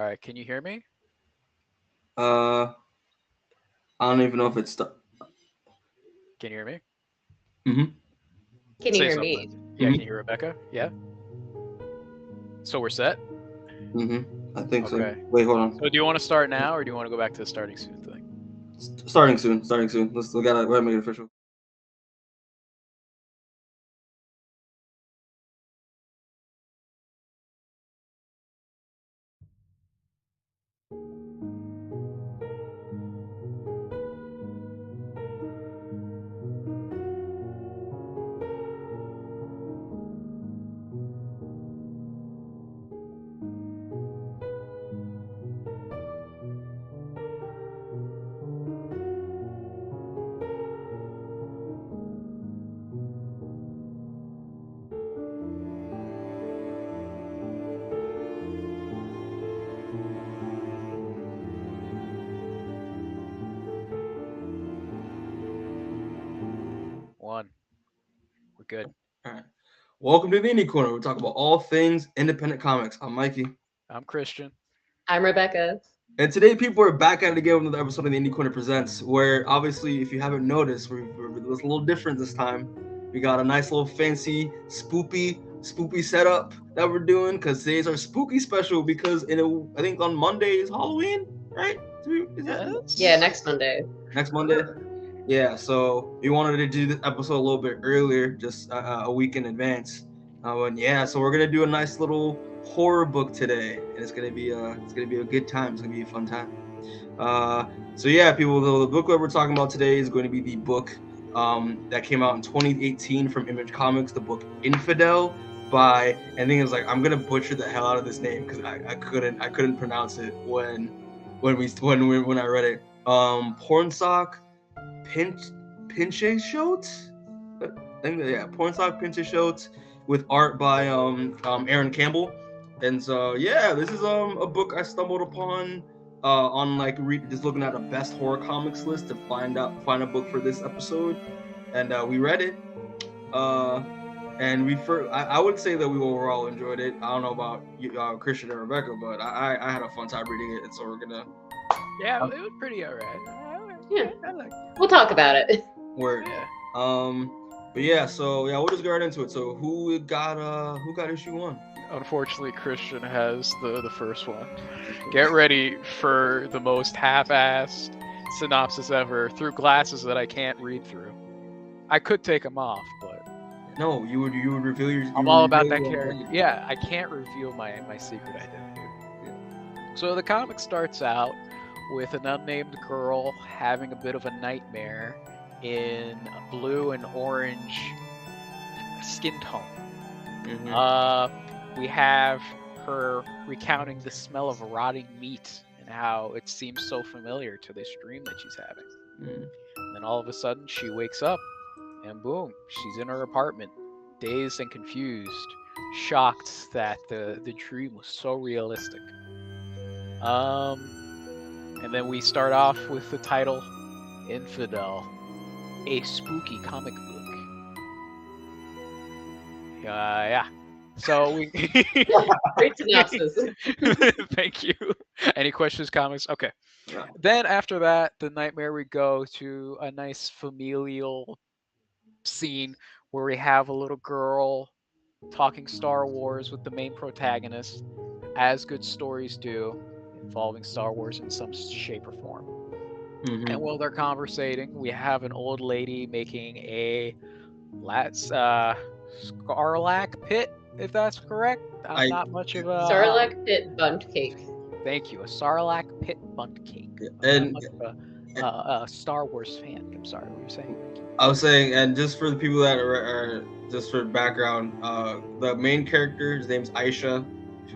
right, can you hear me? Uh, I don't even know if it's Can you hear me? Mm-hmm. Can you Say hear something. me? Yeah, can you hear Rebecca? Yeah. So we're set. Mm-hmm. I think so. Okay. Wait, hold on. So do you want to start now, or do you want to go back to the starting soon thing? Starting soon. Starting soon. We gotta go ahead and make it official. One. We're good. All right. Welcome to the Indie Corner. We talk about all things independent comics. I'm Mikey. I'm Christian. I'm Rebecca. And today, people are back at it again with another episode of the Indie Corner Presents, where obviously, if you haven't noticed, we're a little different this time. We got a nice little fancy, spoopy setup that we're doing because today's our spooky special. Because I think on Monday is Halloween, right? Is that Yeah, next Monday. next Monday? Yeah. So we wanted to do this episode a little bit earlier, just a week in advance. And yeah, so we're gonna do a nice little horror book today, and it's gonna be a good time. It's gonna be a fun time. So yeah, people, the book that we're talking about today is going to be the book that came out in 2018 from Image Comics, the book Infidel by, I think it was like, I'm gonna butcher the hell out of this name because I couldn't pronounce it when I read it. Pornsak Pinchetshote. I think Pornsak Pinchetshote with art by Aaron Campbell. And so yeah, this is a book I stumbled upon on like just looking at a best horror comics list to find a book for this episode, and we read it. And I would say that we overall enjoyed it. I don't know about you, Christian and Rebecca, but I had a fun time reading it, and so we're gonna. Yeah, it was pretty alright. Yeah. I like We'll talk about it. Word. Yeah. But yeah, so yeah, we'll just get right into it. So who got issue 1? Unfortunately, Christian has the first one. Get ready for the most half-assed synopsis ever through glasses that I can't read through. I could take them off, but No, you would reveal your. I'm all about that character. Yeah, I can't reveal my secret identity. So the comic starts out with an unnamed girl having a bit of a nightmare in a blue and orange skin tone. Mm-hmm. We have her recounting the smell of rotting meat and how it seems so familiar to this dream that she's having. Mm-hmm. And then all of a sudden she wakes up and boom, she's in her apartment, dazed and confused, shocked that the dream was so realistic. And then we start off with the title Infidel, a spooky comic book. Yeah. So we. Great synopsis. Thank you. Any questions, comments? Okay. Yeah. Then after that, the nightmare, we go to a nice familial scene where we have a little girl talking Star Wars with the main protagonist, as good stories do, involving Star Wars in some shape or form. Mm-hmm. And while they're conversating, we have an old lady making a Scarlac pit, if that's correct. I'm not much of a Sarlacc pit bunt cake. Thank you, a Sarlacc pit bunt cake. I'm not much of a Star Wars fan. I'm sorry, what were you saying? I was saying, and just for the people that are just for background, the main character, his name's Aisha,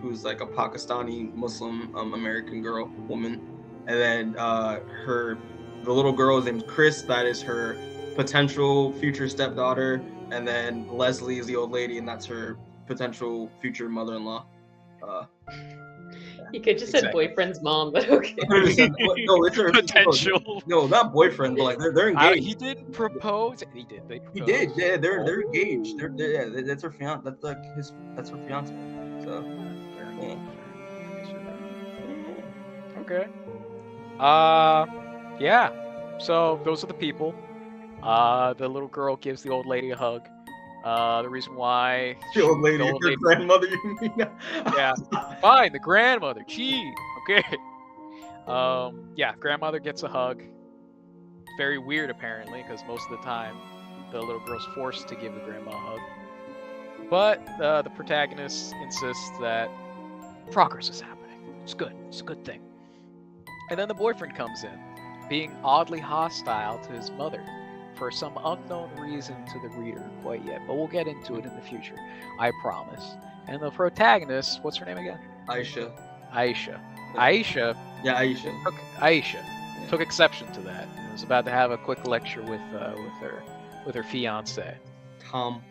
who's like a Pakistani Muslim American woman, and then the little girl's name's Chris. That is her potential future stepdaughter, and then Leslie is the old lady, and that's her potential future mother-in-law. You could just said boyfriend's mom, but okay. No, it's her potential. No, not boyfriend, but like they're engaged. He didn't propose. He did. He did. Yeah, they're engaged. That's her fiance. That's her fiance. So. Okay. Yeah. So those are the people. The little girl gives the old lady a hug. The reason why The old the lady, old your lady, grandmother, you mean? yeah, fine, the grandmother, gee, okay. Yeah, grandmother gets a hug. Very weird apparently, because most of the time the little girl's forced to give the grandma a hug. But the protagonist insists that progress is happening. It's good. It's a good thing. And then the boyfriend comes in, being oddly hostile to his mother for some unknown reason to the reader quite yet, but we'll get into it in the future, I promise. And the protagonist, what's her name again? Aisha. Aisha. Yeah. Aisha. Yeah, Aisha. Aisha took exception to that. And was about to have a quick lecture with her fiance. Tom.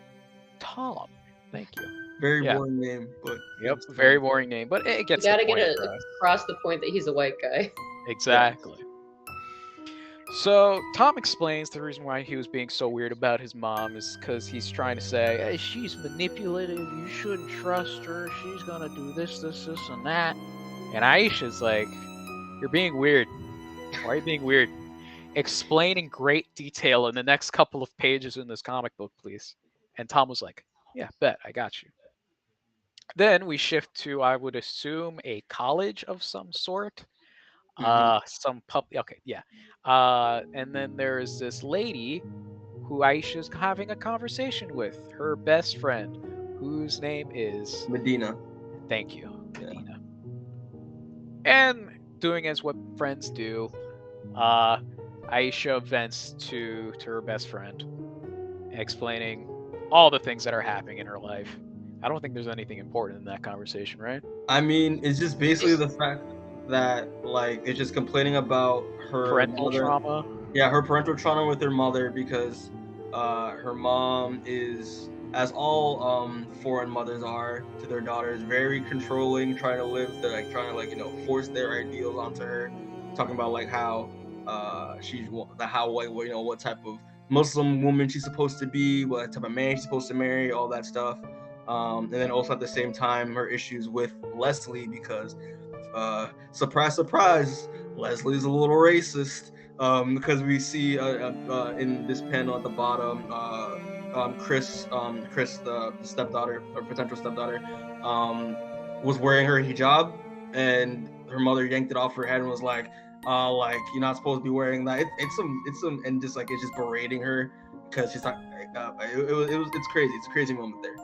Thank you. Very Yeah. boring name, but Yep, very boring name, but it You gets gotta the point get across. across the point that he's a white guy. Exactly. So Tom explains the reason why he was being so weird about his mom is because he's trying to say, hey, she's manipulative, you shouldn't trust her, she's gonna do this, and that. And Aisha's like, you're being weird. Why are you being weird? Explain in great detail in the next couple of pages in this comic book, please. And Tom was like, yeah, bet, I got you. Then we shift to, I would assume, a college of some sort. Some pub. Okay, yeah. And then there is this lady who Aisha's having a conversation with, her best friend, whose name is Medina. Thank you, Yeah. Medina. And doing as what friends do, Aisha vents to her best friend, explaining all the things that are happening in her life. I don't think there's anything important in that conversation, right? I mean, it's just basically the fact that like it's just complaining about her Parental mother. trauma. Yeah, her parental trauma with her mother because her mom is, as all foreign mothers are to their daughters, very controlling, trying to force their ideals onto her, talking about like how what type of Muslim woman she's supposed to be, what type of man she's supposed to marry, all that stuff. And then also at the same time her issues with Leslie because surprise, surprise, Leslie's a little racist. Because we see in this panel at the bottom, Chris, the stepdaughter or potential stepdaughter, was wearing her hijab, and her mother yanked it off her head and was like you're not supposed to be wearing that. It's some, and just like it's just berating her because she's not. It's crazy. It's a crazy moment there.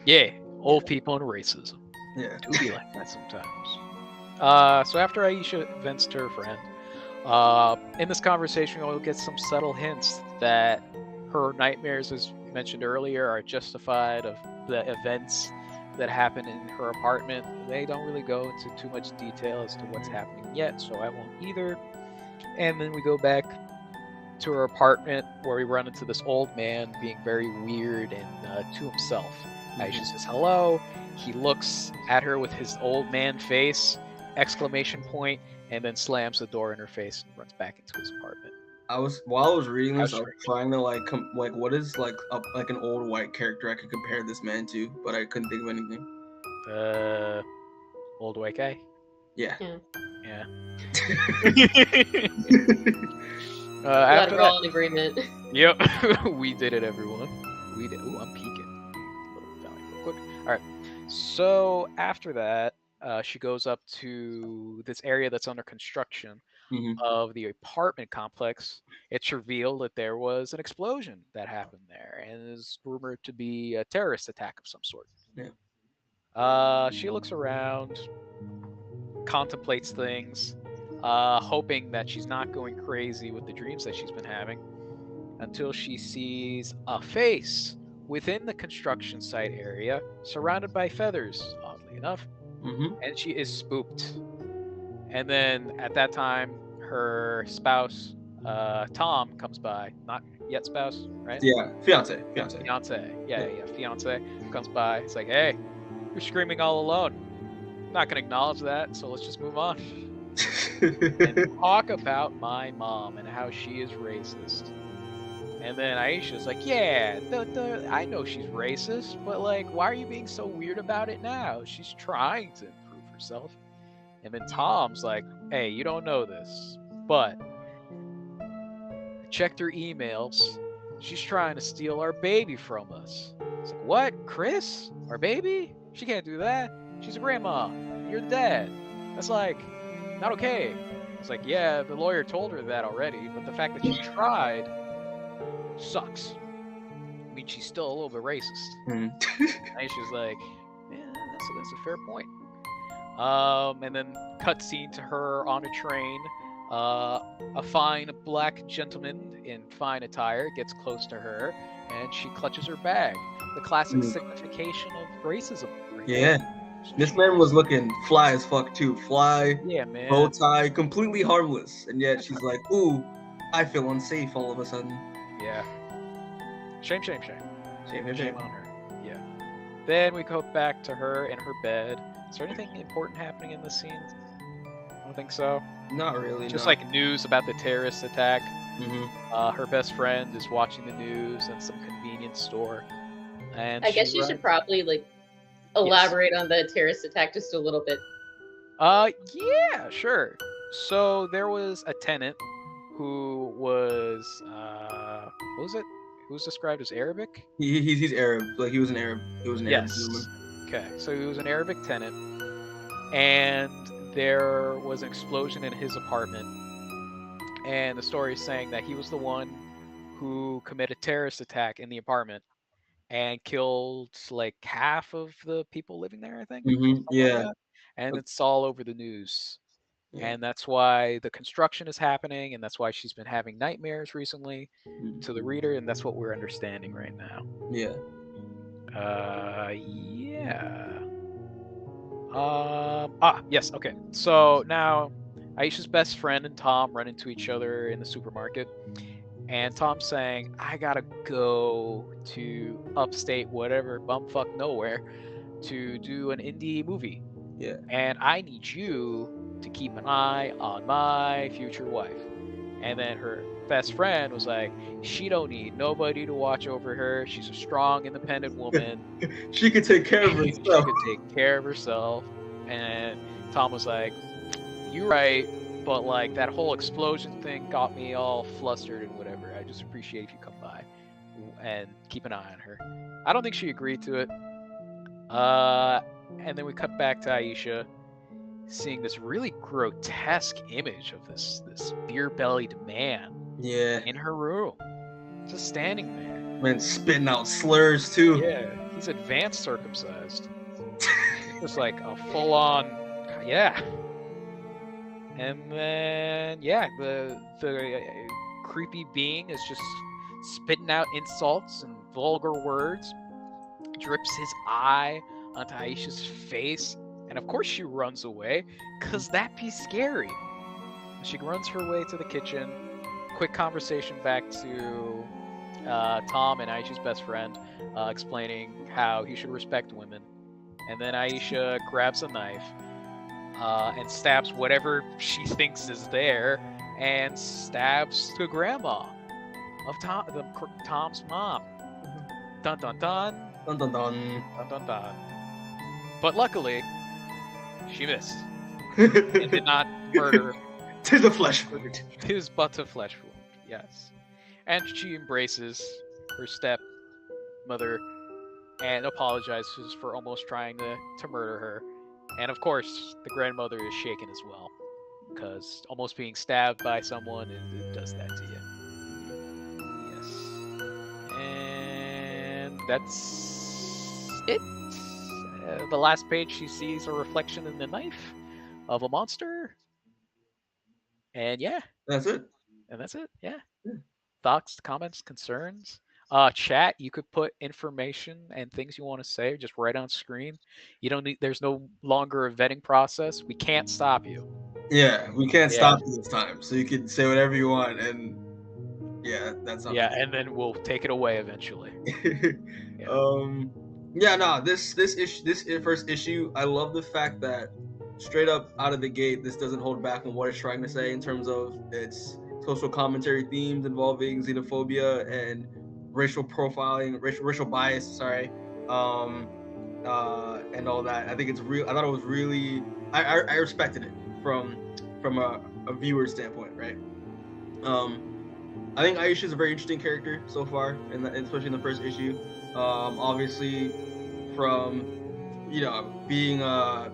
Yeah, old people and racism. Yeah, Do be like that sometimes. So after Aisha vents to her friend, in this conversation, we'll get some subtle hints that her nightmares, as mentioned earlier, are justified of the events that happen in her apartment. They don't really go into too much detail as to what's happening yet, so I won't either. And then we go back to her apartment where we run into this old man being very weird and to himself. Aisha says hello. He looks at her with his old man face, exclamation point, and then slams the door in her face and runs back into his apartment. While I was reading this, I was trying to what is like an old white character I could compare this man to, but I couldn't think of anything. Old white guy? Yeah. Yeah. Glad we're all in agreement. Yep. We did it, everyone. We did. Ooh, I'm peeking. Real quick. All right. So after that, she goes up to this area that's under construction of the apartment complex. It's revealed that there was an explosion that happened there and is rumored to be a terrorist attack of some sort. Yeah. She looks around, contemplates things, hoping that she's not going crazy with the dreams that she's been having, until she sees a face within the construction site area, surrounded by feathers, oddly enough, and she is spooked. And then at that time, her spouse, Tom, comes by. Not yet spouse, right? Yeah, fiance. Yeah, fiance comes by. It's like, hey, you're screaming all alone. I'm not gonna acknowledge that, so let's just move on. And talk about my mom and how she is racist. And then Aisha's like, yeah, I know she's racist, but like, why are you being so weird about it now? She's trying to improve herself. And then Tom's like, hey, you don't know this, but I checked her emails. She's trying to steal our baby from us. It's like, what? Chris? Our baby? She can't do that. She's a grandma. You're the dad. That's like not okay. It's like, yeah, the lawyer told her that already, but the fact that she tried sucks. I mean, she's still a little bit racist. And she's like, yeah, that's a fair point. And then cutscene to her on a train. A fine black gentleman in fine attire gets close to her, and she clutches her bag. The classic signification of racism. Right? Yeah. This man was looking fly as fuck too. Fly, yeah, man. Bow tie, completely harmless. And yet she's like, ooh, I feel unsafe all of a sudden. Yeah. Shame. Shame on her. Yeah. Then we go back to her in her bed. Is there anything important happening in this scene? I don't think so. Not really. Just like news about the terrorist attack. Mm-hmm. Her best friend is watching the news in some convenience store. And I guess you should probably like elaborate on the terrorist attack just a little bit. Yeah, sure. So there was a tenant who was what was it? Who was described as Arabic? He's Arab. Like he was an Arab. He was an Arab human. Okay, so he was an Arabic tenant, and there was an explosion in his apartment. And the story is saying that he was the one who committed a terrorist attack in the apartment and killed like half of the people living there, I think. Yeah. Like and it's all over the news. Yeah. And that's why the construction is happening, and that's why she's been having nightmares recently to the reader, and that's what we're understanding right now. Yeah. Yes, okay. So now Aisha's best friend and Tom run into each other in the supermarket, and Tom's saying, I gotta go to upstate whatever bumfuck nowhere to do an indie movie. Yeah. And I need you to keep an eye on my future wife. And then her best friend was like, she don't need nobody to watch over her. She's a strong, independent woman. She could take care of herself. She could take care of herself. And Tom was like, you're right, but like that whole explosion thing got me all flustered and whatever. I just appreciate if you come by and keep an eye on her. I don't think she agreed to it. And then we cut back to Aisha seeing this really grotesque image of this beer-bellied man in her room, just standing there. Man, spitting out slurs too. Yeah, he's advanced circumcised. Just like a full-on, yeah. And then, yeah, the creepy being is just spitting out insults and vulgar words, drips his eye onto Aisha's face, and of course she runs away, because that'd be scary. She runs her way to the kitchen. Quick conversation back to Tom and Aisha's best friend, explaining how he should respect women. And then Aisha grabs a knife and stabs whatever she thinks is there, and stabs the grandma of Tom's mom. Dun dun dun. Dun dun dun. Dun dun dun. But luckily, she missed. And did not murder. 'Tis a flesh wound. 'Tis but a flesh wound, yes. And she embraces her stepmother and apologizes for almost trying to murder her. And of course, the grandmother is shaken as well, because almost being stabbed by someone, it does that to you. Yes. And that's it. The last page, she sees a reflection in the knife of a monster. And yeah. That's it. And that's it, yeah. Thoughts, comments, concerns? Chat, you could put information and things you want to say just right on screen. You don't need, there's no longer a vetting process. We can't stop you. Yeah, we can't stop you this time. So you can say whatever you want, and yeah, that's something. Yeah, and then we'll take it away eventually. This first issue, I love the fact that straight up out of the gate, this doesn't hold back on what it's trying to say in terms of its social commentary themes involving xenophobia and racial profiling, racial bias, and all that. I think it's real. I thought it was really I respected it from a viewer standpoint, right? I think Aisha is a very interesting character so far, and especially in the first issue. Obviously, from being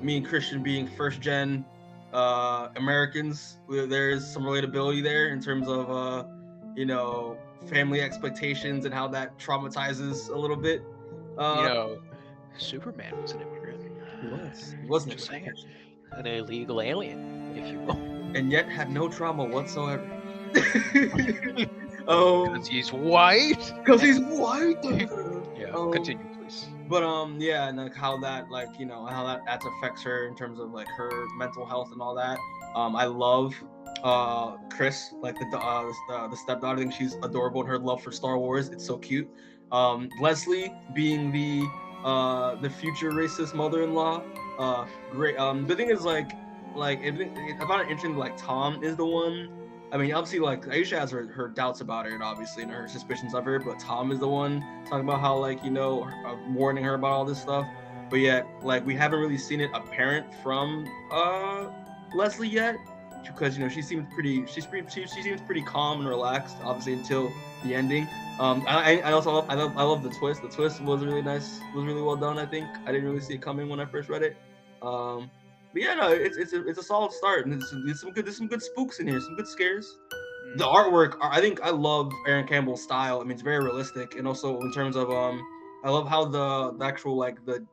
me and Christian being first gen Americans, there's some relatability there in terms of family expectations and how that traumatizes a little bit. Superman was an immigrant. He wasn't Just saying, an illegal alien, if you will, and yet had no trauma whatsoever. Because he's white. Because he's white. Yeah, continue, please. But yeah, and like how that how that affects her in terms of like her mental health and all that. I love Chris, like the stepdaughter. I think she's adorable, and her love for Star Wars, it's so cute. Leslie being the future racist mother-in-law, great. The thing is I found it interesting. Like Tom is the one. I mean, obviously, like Aisha has her doubts about it, obviously, and her suspicions of her. But Tom is the one talking about how, like, warning her about all this stuff. But yet, like, we haven't really seen it apparent from Leslie yet, because she seems pretty calm and relaxed, obviously, until the ending. I also love the twist. The twist was really nice. Was really well done. I think I didn't really see it coming when I first read it. But yeah, no, it's a solid start, and there's some good spooks in here, some good scares. The artwork, I think I love Aaron Campbell's style. I mean, it's very realistic, and also in terms of I love how the actual like the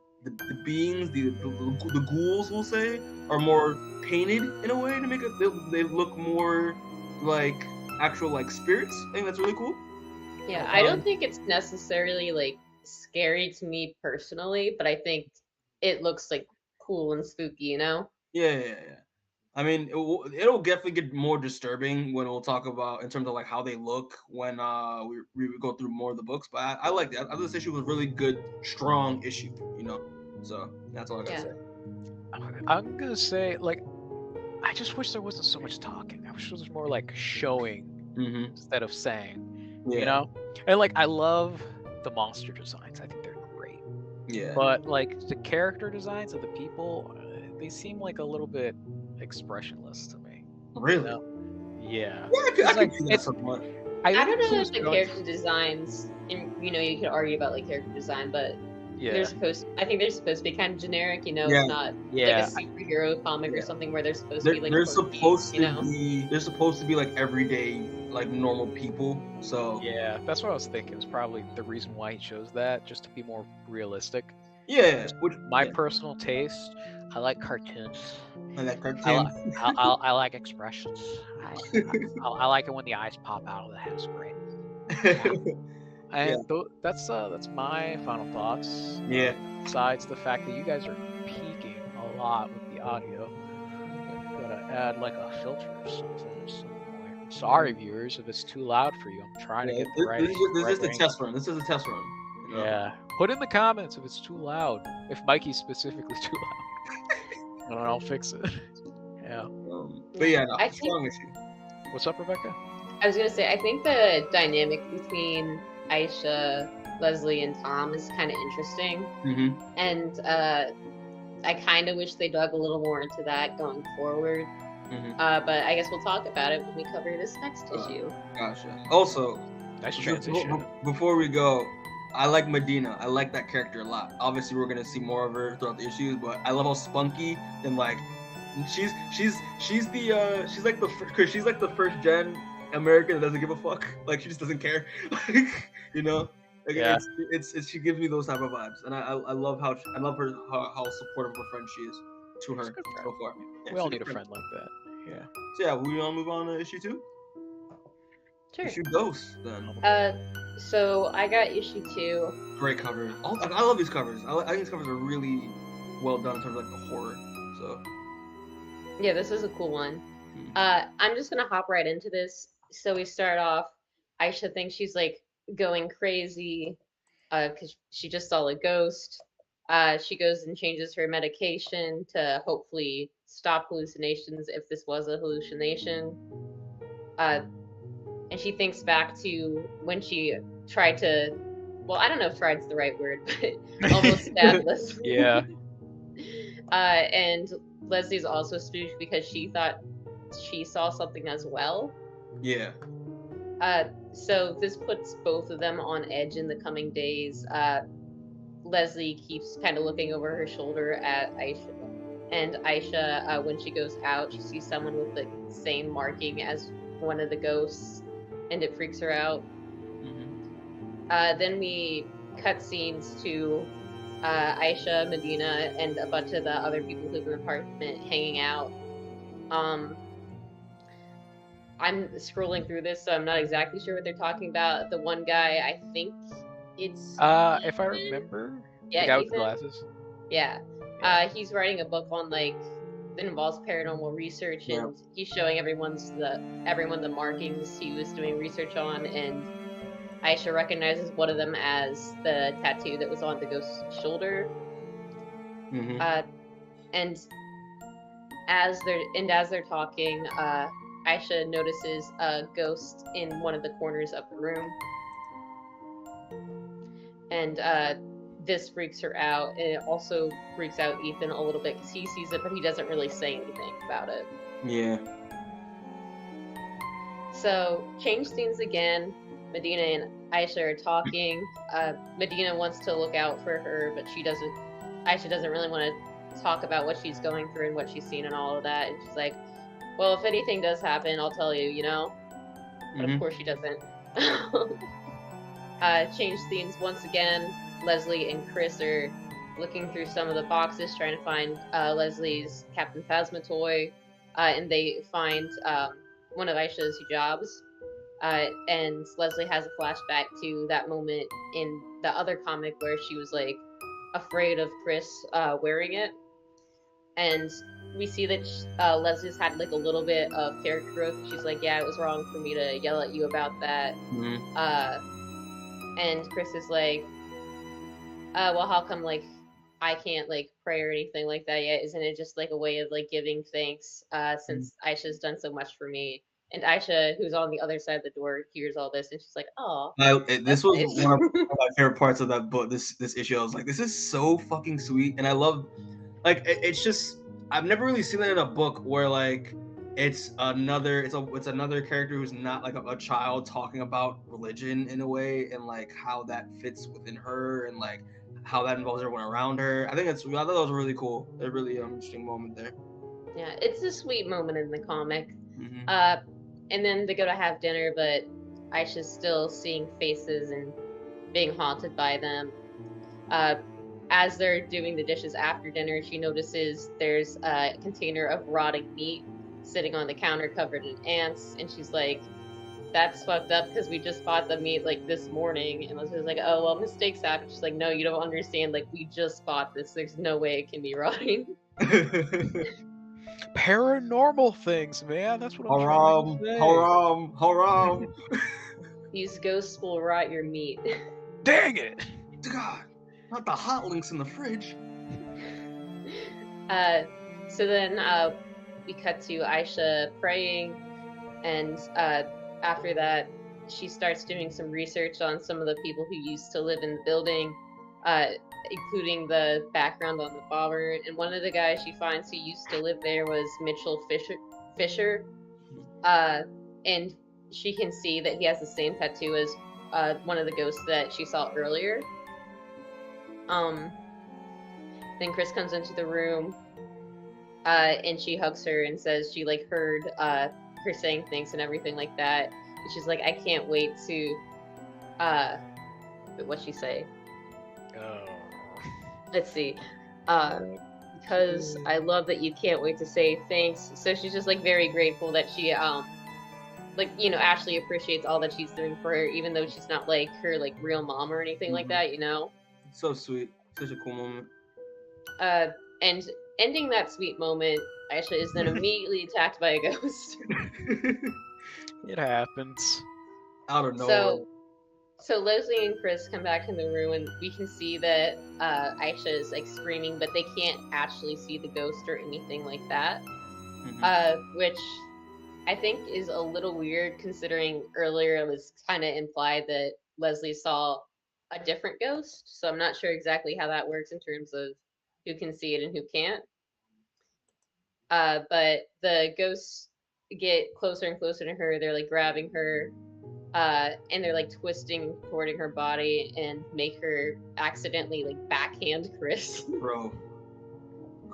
beings, the ghouls, we'll say, are more painted in a way to make it they look more like actual like spirits. I think that's really cool. Yeah, I don't think it's necessarily like scary to me personally, but I think it looks like cool and spooky, Yeah. I mean, it'll definitely get more disturbing when we'll talk about in terms of like how they look when we go through more of the books. But I like that. This issue was a really good, strong issue, So that's all I gotta say. I'm gonna say, like, I just wish there wasn't so much talking. I wish there was more like showing instead of saying, And like, I love the monster designs. I think they're great. Yeah. But like the character designs of the people, they seem like a little bit expressionless to me. Really? Yeah. Yeah, I can see that somewhat. I don't know if the character designs, and you could argue about like character design, but I think they're supposed to be kind of generic, It's not like a superhero comic or something where they're supposed to be like they're supposed to be like everyday, like normal people. So yeah, that's what I was thinking. It's probably the reason why he chose that, just to be more realistic. Yeah. My personal taste, I like cartoons. I like cartoons. I like expressions. I like it when the eyes pop out of the head screen. And that's my final thoughts. Yeah. Besides the fact that you guys are peaking a lot with the audio, you gotta add like a filter or something at some point. Sorry, viewers, if it's too loud for you. I'm trying to get the right. This is the test run. This is a test run. Yeah. Put in the comments if it's too loud. If Mikey's specifically too loud, and I'll fix it. Yeah. But yeah, no, strong issue. What's up, Rebecca? I was gonna say, I think the dynamic between Aisha, Leslie, and Tom is kind of interesting. And I kind of wish they dug a little more into that going forward. But I guess we'll talk about it when we cover this next issue. Gotcha. Also, nice transition. Before we go, I like Medina. I like that character a lot. Obviously, we're gonna see more of her throughout the issues, but I love how spunky and like she's like the first gen American that doesn't give a fuck. Like she just doesn't care. Like, it's she gives me those type of vibes, and I love how how supportive of a friend she is to her so far. Yeah, we all need a friend like that. Yeah. So yeah, we want to move on to issue 2. Sure. Issue Ghost then. So I got issue 2. Great cover. I love these covers. I think these covers are really well done in terms of like the horror. So. Yeah, this is a cool one. I'm just gonna hop right into this. So we start off. Aisha thinks she's like going crazy because she just saw a ghost. She goes and changes her medication to hopefully stop hallucinations if this was a hallucination. And she thinks back to when she tried to, well, I don't know if tried's the right word, but almost stabbed Leslie. Yeah. And Leslie's also spooked because she thought she saw something as well. Yeah. So this puts both of them on edge in the coming days. Leslie keeps kind of looking over her shoulder at Aisha. And Aisha, when she goes out, she sees someone with the same marking as one of the ghosts, and it freaks her out. Then we cut scenes to Aisha, Medina, and a bunch of the other people who live in the apartment hanging out. I'm scrolling through this, so I'm not exactly sure what they're talking about. The one guy, I think it's If I Ethan. remember, the Yeah, guy with the Ethan. glasses. Yeah. Yeah. He's writing a book on like that involves paranormal research, Yeah. and he's showing everyone the markings he was doing research on, and Aisha recognizes one of them as the tattoo that was on the ghost's shoulder. Mm-hmm. And as they're talking, Aisha notices a ghost in one of the corners of the room, and this freaks her out, and it also freaks out Ethan a little bit because he sees it, but he doesn't really say anything about it. Yeah. So change scenes again. Medina and Aisha are talking. Medina wants to look out for her, but she doesn't. Aisha doesn't really want to talk about what she's going through and what she's seen and all of that. And she's like, "Well, if anything does happen, I'll tell you, you know." But of course she doesn't. Change scenes once again. Leslie and Chris are looking through some of the boxes trying to find Leslie's Captain Phasma toy, and they find one of Aisha's hijabs. And Leslie has a flashback to that moment in the other comic where she was like afraid of Chris wearing it, and we see that Leslie's had like a little bit of character growth. She's like, "Yeah, it was wrong for me to yell at you about that." And Chris is like, "Well, how come like I can't like pray or anything like that yet? Isn't it just like a way of like giving thanks since Aisha's done so much for me?" And Aisha, who's on the other side of the door, hears all this, and she's like, "Oh, This that's was nice." one of my favorite parts of that book. This issue, I was like, this is so fucking sweet, and I love, like, it's just I've never really seen that in a book where like it's another character who's not like a child talking about religion in a way, and like how that fits within her, and like how that involves everyone around her. I thought that was really cool. A really interesting moment there. Yeah, it's a sweet moment in the comic. Mm-hmm. And then they go to have dinner, but Aisha's still seeing faces and being haunted by them. As they're doing the dishes after dinner, she notices there's a container of rotting meat sitting on the counter covered in ants, and she's like, "That's fucked up because we just bought the meat like this morning." And Leslie's like, "Oh well, mistakes happen." She's like, "No, you don't understand. Like we just bought this. There's no way it can be rotting." Paranormal things, man. That's what I'm trying Haram, to say. haram, haram. These ghosts will rot your meat. Dang it! God, not the hot links in the fridge. So then we cut to Aisha praying, and after that, she starts doing some research on some of the people who used to live in the building, including the background on the bomber. And one of the guys she finds who used to live there was Mitchell Fisher, and she can see that he has the same tattoo as one of the ghosts that she saw earlier. Then Chris comes into the room, and she hugs her and says she like heard her saying things and everything like that. And she's like, "I can't wait to what'd she say? Oh. Let's see. Because I love that you can't wait to say thanks." So she's just like very grateful that she like, you know, Ashley appreciates all that she's doing for her, even though she's not like her like real mom or anything like that, you know? So sweet. Such a cool moment. And ending that sweet moment, Aisha is then immediately attacked by a ghost. It happens. Out of nowhere. So Leslie and Chris come back in the room, and we can see that Aisha is like screaming, but they can't actually see the ghost or anything like that. Which I think is a little weird, considering earlier it was kind of implied that Leslie saw a different ghost. So I'm not sure exactly how that works in terms of who can see it and who can't. But the ghosts get closer and closer to her. They're like grabbing her, and they're like twisting, contorting her body, and make her accidentally like backhand Chris. Bro,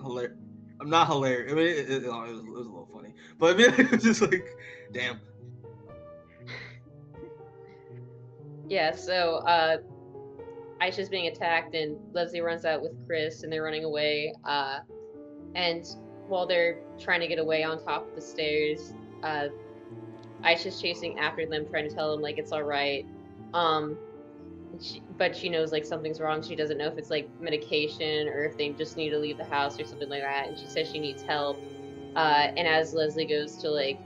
hilarious. I'm not hilarious. I mean, it was a little funny, but I mean, it was just like, damn. Yeah, so Aisha's being attacked, and Leslie runs out with Chris, and they're running away. And while they're trying to get away on top of the stairs, Aisha's chasing after them, trying to tell them like it's all right. But she knows like something's wrong. She doesn't know if it's like medication or if they just need to leave the house or something like that. And she says she needs help. And as Leslie goes to like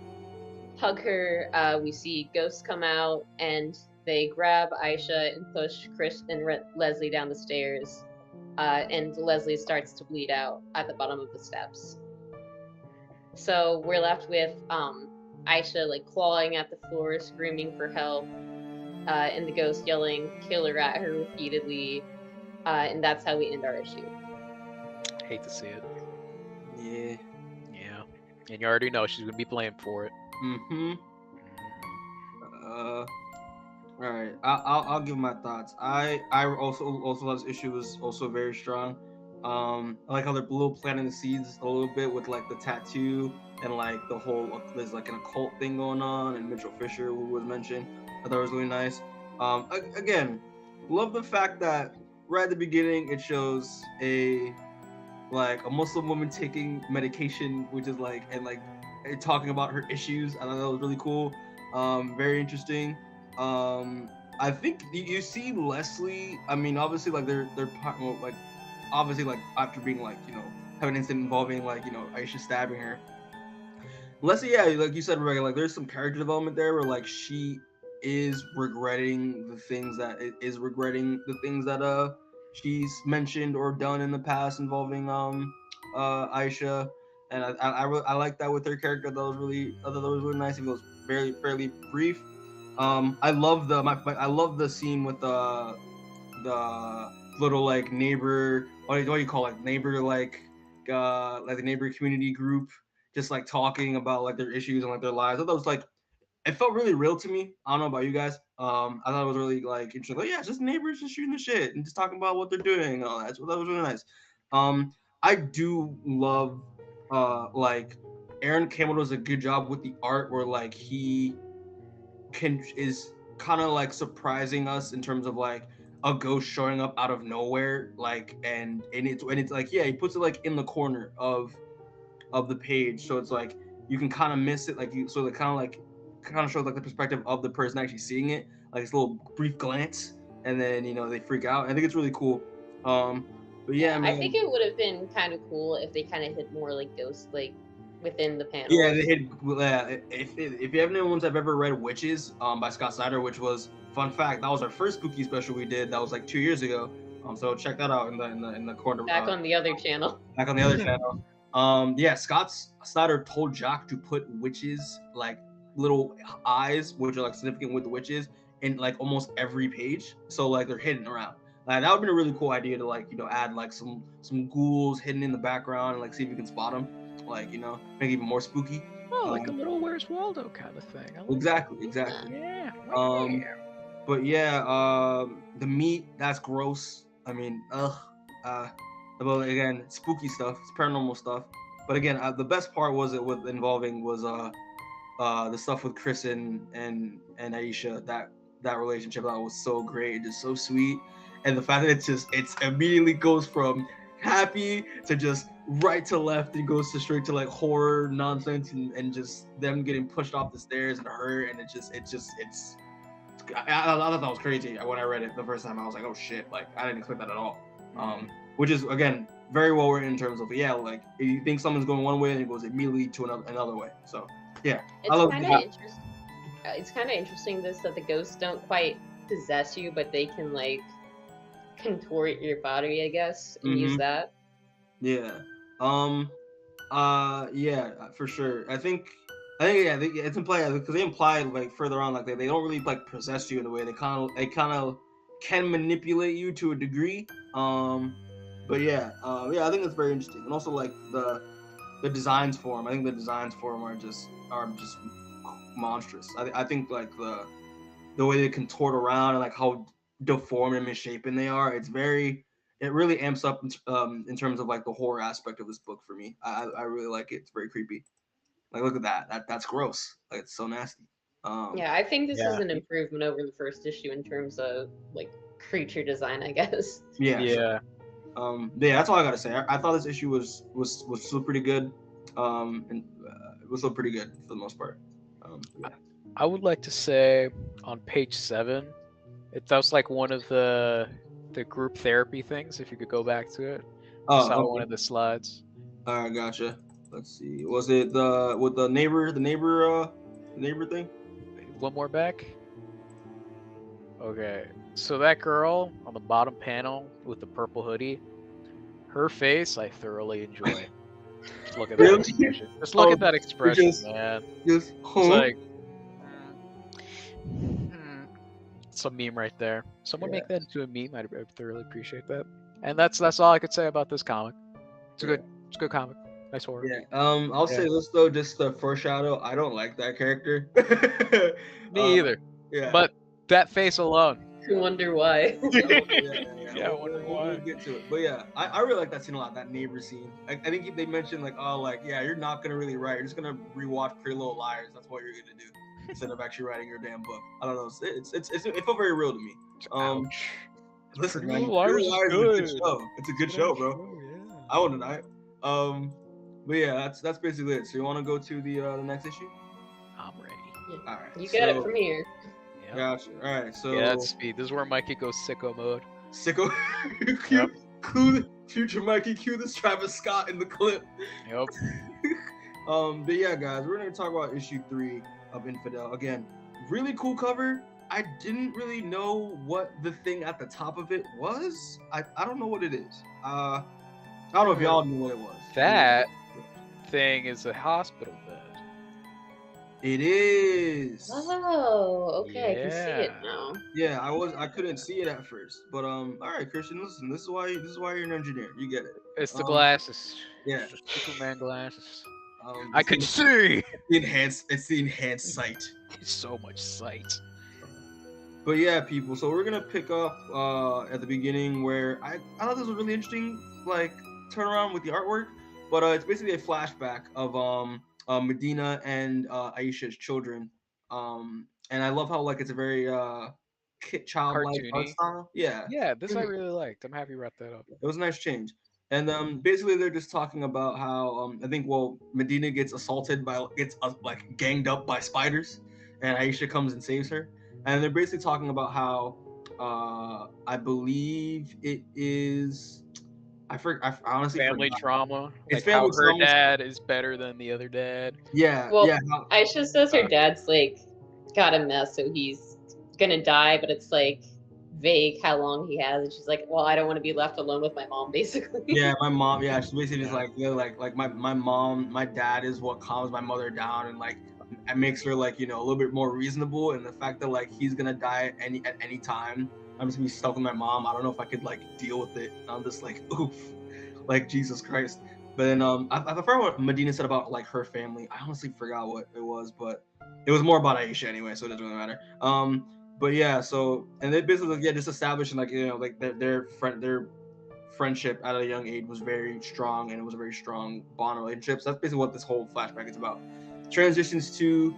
hug her, we see ghosts come out and they grab Aisha and push Chris and Leslie down the stairs. And Leslie starts to bleed out at the bottom of the steps. So we're left with Aisha like clawing at the floor, screaming for help, and the ghost yelling "killer" at her repeatedly, and that's how we end our issue. Hate to see it. Yeah. Yeah. And you already know she's gonna be blamed for it. Mm-hmm. All right. I'll give my thoughts. I also thought this issue was also very strong. I like how they're little planting the seeds a little bit with like the tattoo and like the whole there's like an occult thing going on, and Mitchell Fisher, who was mentioned, I thought it was really nice. Again, love the fact that right at the beginning it shows a Muslim woman taking medication, which is like and talking about her issues. I thought that was really cool. Very interesting. I think you see Leslie. I mean, obviously, like they're like obviously like after being like have an incident involving like Aisha stabbing her. Leslie, yeah, like you said, Rebecca, like there's some character development there where like she is regretting the things that she's mentioned or done in the past involving Aisha, and I like that with her character. I thought that was really nice. It was fairly brief. I love the scene with the little like neighbor, what do you call it, neighbor like the neighbor community group, just like talking about like their issues and like their lives. I thought it was like, it felt really real to me. I don't know about you guys. I thought it was really like interesting. Like, yeah, just neighbors just shooting the shit and just talking about what they're doing and all that. So that was really nice. I do love like Aaron Campbell does a good job with the art where like he is kind of like surprising us in terms of like a ghost showing up out of nowhere, like and it's like, yeah, he puts it like in the corner of the page, so it's like you can kind of miss it, like you so it kind of shows like the perspective of the person actually seeing it, like this little brief glance, and then they freak out. I think it's really cool. But yeah, man. I think it would have been kind of cool if they kind of hit more like ghosts like within the panel. Yeah, they hit. If you have anyone's have ever read Witches by Scott Snyder, which was, fun fact, that was our first spooky special we did. That was like 2 years ago. So check that out in the corner. Back on the other channel. Back on the other channel. Yeah, Scott Snyder told Jock to put witches, like little eyes, which are like significant with the witches, in like almost every page. So like they're hidden around. Like that would have been a really cool idea to like add like some ghouls hidden in the background and like see if you can spot them. Like make it even more spooky. Oh, like a little Where's Waldo kind of thing. Exactly. Yeah. But yeah, the meat, that's gross. I mean, but again, spooky stuff, it's paranormal stuff. But again, the best part was the stuff with Chris and Aisha. That relationship, that was so great, just so sweet. And the fact that it immediately goes from happy to just right to left, and goes to straight to like horror nonsense and just them getting pushed off the stairs and hurt, and I thought that was crazy when I read it the first time. I was like, oh shit, like I didn't expect that at all. Which is again very well written in terms of, yeah, like if you think someone's going one way and it goes immediately to another way. So yeah, it's kind of interesting this that the ghosts don't quite possess you, but they can like contort your body, I guess, and use that. Yeah. Yeah, for sure. I think it's implied because they imply like further on like they don't really like possess you in a way. They kind of can manipulate you to a degree. But yeah, I think that's very interesting. And also like the the designs for him. I think the designs for him are just monstrous. I think like the way they contort around and like how deformed and misshapen they are. It really amps up in terms of like the horror aspect of this book for me. I really like it. It's very creepy. Like look at that's gross. Like it's so nasty. Yeah, I think this is Yeah. an improvement over the first issue in terms of like creature design, I guess. Yeah. Yeah. Sure. Yeah, that's all I gotta say. I thought this issue was still pretty good. And it was still pretty good for the most part. Yeah. I would like to say on page 7, that was like one of the group therapy things. If you could go back to it, I saw Oh, one of the slides. all right, gotcha. Let's see. Was it the neighbor thing? One more back. Okay, so that girl on the bottom panel with the purple hoodie, her face I thoroughly enjoy. Just look at that Really? expression. Just look at that expression, man. Just It's like it's a meme right there. Someone make that into a meme. I'd thoroughly appreciate that. And that's all I could say about this comic. It's a good comic. Nice horror. Yeah. I'll say this though, just the foreshadow. I don't like that character. Me either. Yeah. But that face alone. I wonder why. Yeah, I wonder why. We'll get to it. But yeah, I really like that scene a lot. That neighbor scene. I think they mentioned like, oh, like yeah, you're not gonna really write. You're just gonna rewatch Pretty Little Liars. That's what you're gonna do instead of actually writing your damn book. I don't know. It felt very real to me. Ouch. Listen, Pretty man, Little Liars Pretty is Little Liars good. is a good show. It's a good show, bro. Yeah. I won't deny it. But yeah, that's basically it. So you want to go to the next issue? I'm ready. All right. You get it from here. Yep. Gotcha. All right. So Yeah, that's speed. This is where Mikey goes sicko mode. sicko. Yep. Cue future Mikey. Cue this Travis Scott in the clip. Yep. But yeah, guys, we're gonna talk about issue 3 of Infidel again. Really cool cover. I didn't really know what the thing at the top of it was. I don't know what it is. I don't know if y'all knew what it was. That thing is a hospital bed. It is. Oh, okay, I can see it Yeah. now. Yeah, I couldn't see it at first, but all right, Christian, listen, this is why you're an engineer. You get it. It's the glasses. Yeah. It's the Superman glasses. Um, I it's can the- see. It's the enhanced sight. It's so much sight. But yeah, people. So we're gonna pick up at the beginning where I thought this was really interesting, like turnaround with the artwork. But it's basically a flashback of Medina and Aisha's children. And I love how like it's a very childlike art Cartoony. style. Yeah. Yeah, this I really liked. I'm happy you brought that up. It was a nice change. And basically they're just talking about how I think Medina gets like ganged up by spiders, and Aisha comes and saves her. And they're basically talking about how I believe it is I honestly Family forgot. trauma. It's Like how family her trauma. dad is better than the other dad. Yeah, Well, yeah. Aisha says her dad's like got a mess, so he's gonna die, but it's like vague how long he has, and she's like, well, I don't want to be left alone with my mom, basically. Yeah, my mom. Yeah, she's basically just like, you know, like my dad is what calms my mother down, and like it makes her like a little bit more reasonable. And the fact that like he's gonna die at any time, I'm just gonna be stuck with my mom. I don't know if I could like deal with it. I'm just like, oof, like Jesus Christ. But then I forgot what Medina said about like her family. I honestly forgot what it was, but it was more about Aisha anyway, so it doesn't really matter. But yeah, so and they basically just establishing like like their friendship at a young age was very strong, and it was a very strong bond relationship. So that's basically what this whole flashback is about. Transitions to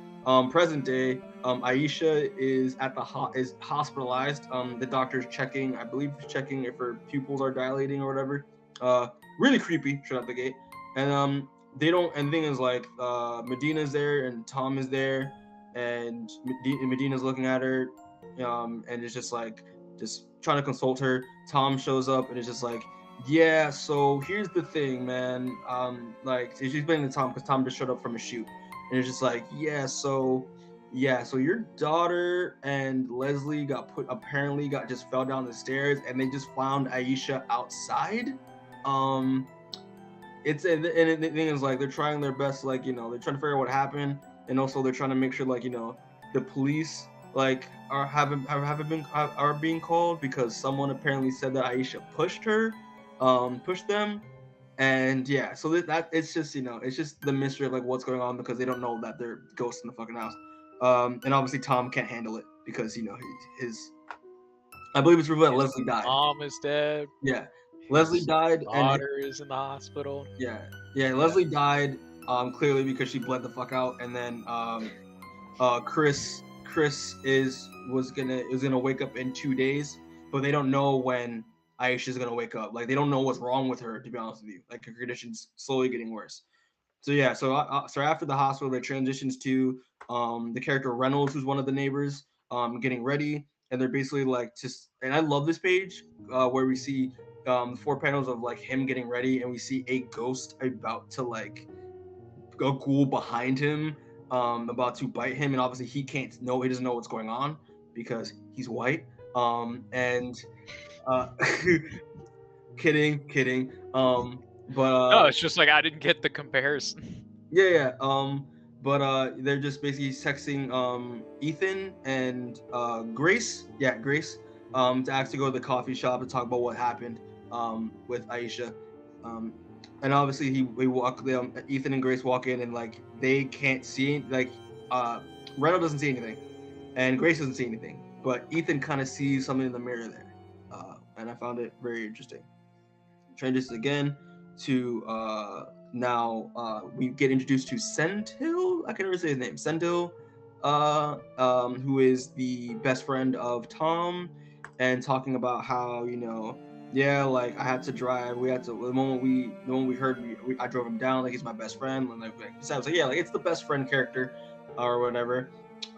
present day. Aisha is at is hospitalized. The doctor's checking, I believe, checking if her pupils are dilating or whatever. Really creepy, straight out the gate. And they don't. And the thing is, like, Medina's there and Tom is there, and Medina's looking at her, and it's just like trying to consult her. Tom shows up and it's just like, yeah. So here's the thing, man. Like she's blaming Tom because Tom just showed up from a shoot, and it's just like, so your daughter and Leslie apparently just fell down the stairs, and they just found Aisha outside. And the thing is, like, they're trying their best, like, they're trying to figure out what happened, and also they're trying to make sure, like, the police like are being called because someone apparently said that Aisha pushed them, And yeah, so that it's just it's just the mystery of like what's going on because they don't know that they're ghosts in the fucking house. And obviously Tom can't handle it because his I believe it's revealed that His Leslie died. mom is dead. Yeah, Leslie His died, and daughter is in the hospital. yeah, Leslie died clearly because she bled the fuck out, and then Chris is gonna wake up in 2 days, but they don't know when Aisha's gonna wake up. Like they don't know what's wrong with her, to be honest with you. Like her condition's slowly getting worse. So yeah, so after the hospital, they transitions to the character Reynolds, who's one of the neighbors, getting ready, and they're basically like just. And I love this page where we see 4 panels of like him getting ready, and we see a ghost about to like a ghoul behind him, about to bite him, and obviously he doesn't know what's going on because he's white. And kidding. But No, it's just like I didn't get the comparison. yeah. But they're just basically texting Ethan and Grace. Yeah, Grace. To actually go to the coffee shop to talk about what happened with Aisha. And obviously we walk them. Ethan and Grace walk in and like they can't see like Reynolds doesn't see anything, and Grace doesn't see anything. But Ethan kind of sees something in the mirror there, and I found it very interesting. Transitions again to now we get introduced to Sentil. I can't remember his name. Sentil, who is the best friend of Tom, and talking about how yeah, like I had to drive. We had to the moment we heard I drove him down. Like he's my best friend. And so I was like, yeah, like it's the best friend character, or whatever.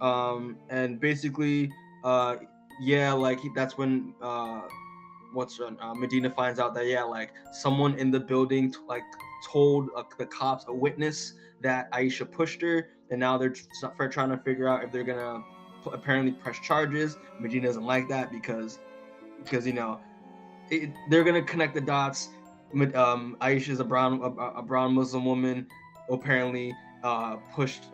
And basically, yeah, like that's when Medina finds out that yeah, like someone in the building told the cops, a witness, that Aisha pushed her, and now they're trying to figure out if they're gonna apparently press charges. Medina doesn't like that because they're gonna connect the dots. Aisha is a brown Muslim woman, apparently pushed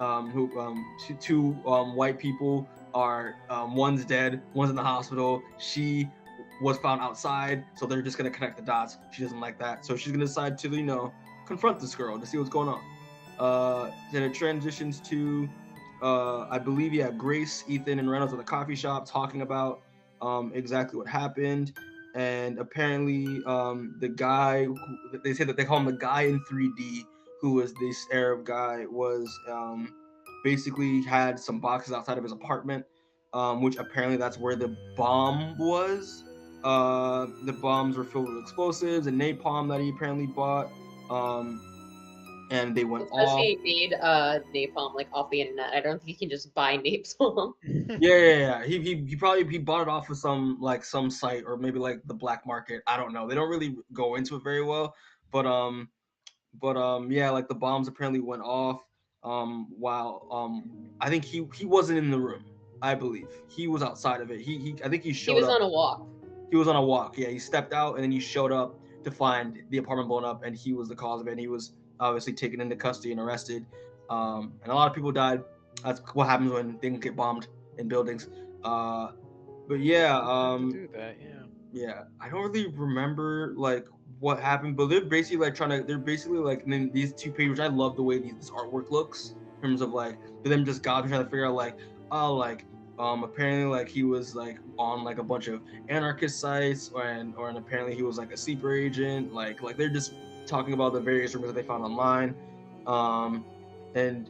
two white people are one's dead, one's in the hospital. She was found outside, so they're just gonna connect the dots. She doesn't like that, so she's gonna decide to confront this girl to see what's going on. Then it transitions to I believe Grace, Ethan, and Reynolds at the coffee shop talking about exactly what happened. And apparently the guy they say that they call him the guy in 3D, who was this Arab guy, was basically had some boxes outside of his apartment, which apparently that's where the bomb was. The bombs were filled with explosives and napalm that he apparently bought, and they went off. He made napalm like off the internet. I don't think you can just buy napalm. Yeah. He probably bought it off of some site, or maybe like the black market. I don't know. They don't really go into it very well, but yeah, like the bombs apparently went off while I think he wasn't in the room. I believe he was outside of it. I think he showed up. He was on a walk. He was on a walk. Yeah, he stepped out and then he showed up to find the apartment blown up, and he was the cause of it. And he was obviously taken into custody and arrested. And a lot of people died. That's what happens when things get bombed in buildings. But yeah, do that, yeah. I don't really remember like what happened, but they're basically like in these 2 pages. Which I love the way this artwork looks in terms of like them just trying to figure out like apparently like he was like on like a bunch of anarchist sites, and apparently he was like a sleeper agent. Like they're just talking about the various rumors that they found online. And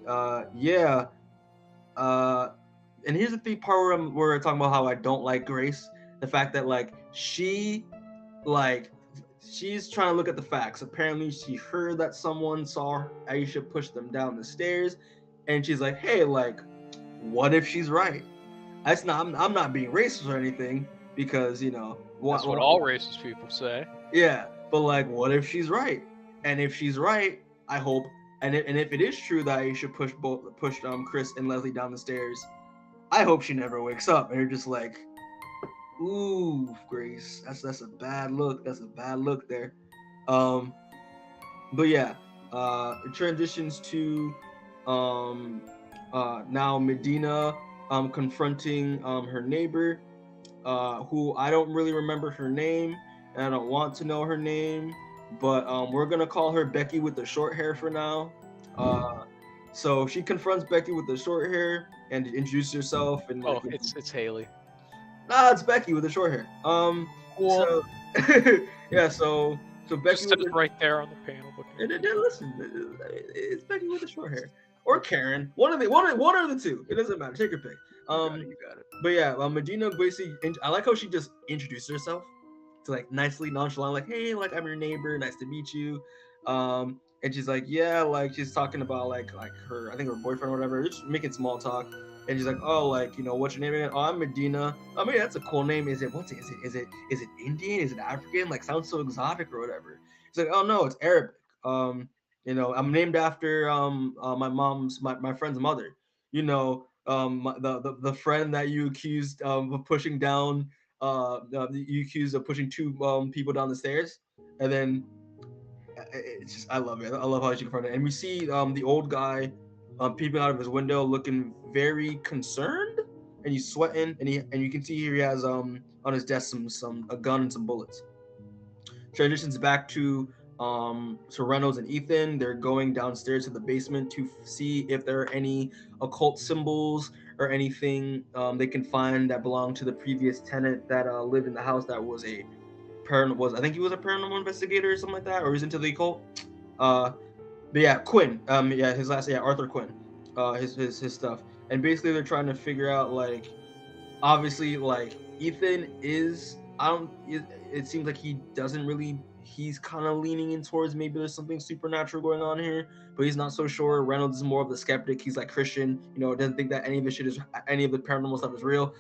here's the thing part where we're talking about how I don't like Grace. The fact that like she's trying to look at the facts. Apparently she heard that someone saw Aisha push them down the stairs, and she's like, hey, like, what if she's right? I'm not being racist or anything, because that's what all racist people say. Yeah, but like, what if she's right? And if she's right, I hope, and if it is true that Aisha pushed Chris and Leslie down the stairs, I hope she never wakes up. And you're just like, ooh, Grace, that's a bad look. That's a bad look there. But yeah, it transitions to now Medina confronting her neighbor, who I don't really remember her name, and I don't want to know her name, but we're gonna call her Becky with the short hair for now. So she confronts Becky with the short hair and introduces herself and like, Oh, it's Haley. nah, it's Becky with the short hair. Cool. So yeah, so Becky Just with says the right there on the panel. listen, it's Becky with the short hair or Karen, one of the two. It doesn't matter. Take your pick. You got it. But yeah, Medina basically, I like how she just introduced herself to like nicely nonchalant, like, hey, like I'm your neighbor, nice to meet you. And she's like, yeah, like she's talking about like her, I think her boyfriend or whatever, just making small talk. And she's like, oh, like, you know, what's your name again? Oh, I'm Medina. I mean, that's a cool name. Is it Indian? Is it African? Like, sounds so exotic or whatever. It's like, oh no, it's Arabic. You know, I'm named after my friend's mother. You know, the friend that you accused of pushing down you accused of pushing two people down the stairs, and then it's just I love it. I love how she confronted it. And we see the old guy peeping out of his window, looking very concerned, and he's sweating, and you can see here he has on his desk some a gun and some bullets. Transitions back to Reynolds and Ethan. They're going downstairs to the basement to see if there are any occult symbols or anything they can find that belonged to the previous tenant that lived in the house that was I think he was a paranormal investigator or something like that, or he's into the occult. But yeah, Quinn. Yeah, his last, yeah, Arthur Quinn. His stuff, and basically they're trying to figure out like, obviously like Ethan is I don't it seems like he doesn't really he's kind of leaning in towards maybe there's something supernatural going on here, but he's not so sure. Reynolds is more of the skeptic. He's like Christian, you know, doesn't think that any of the paranormal stuff is real.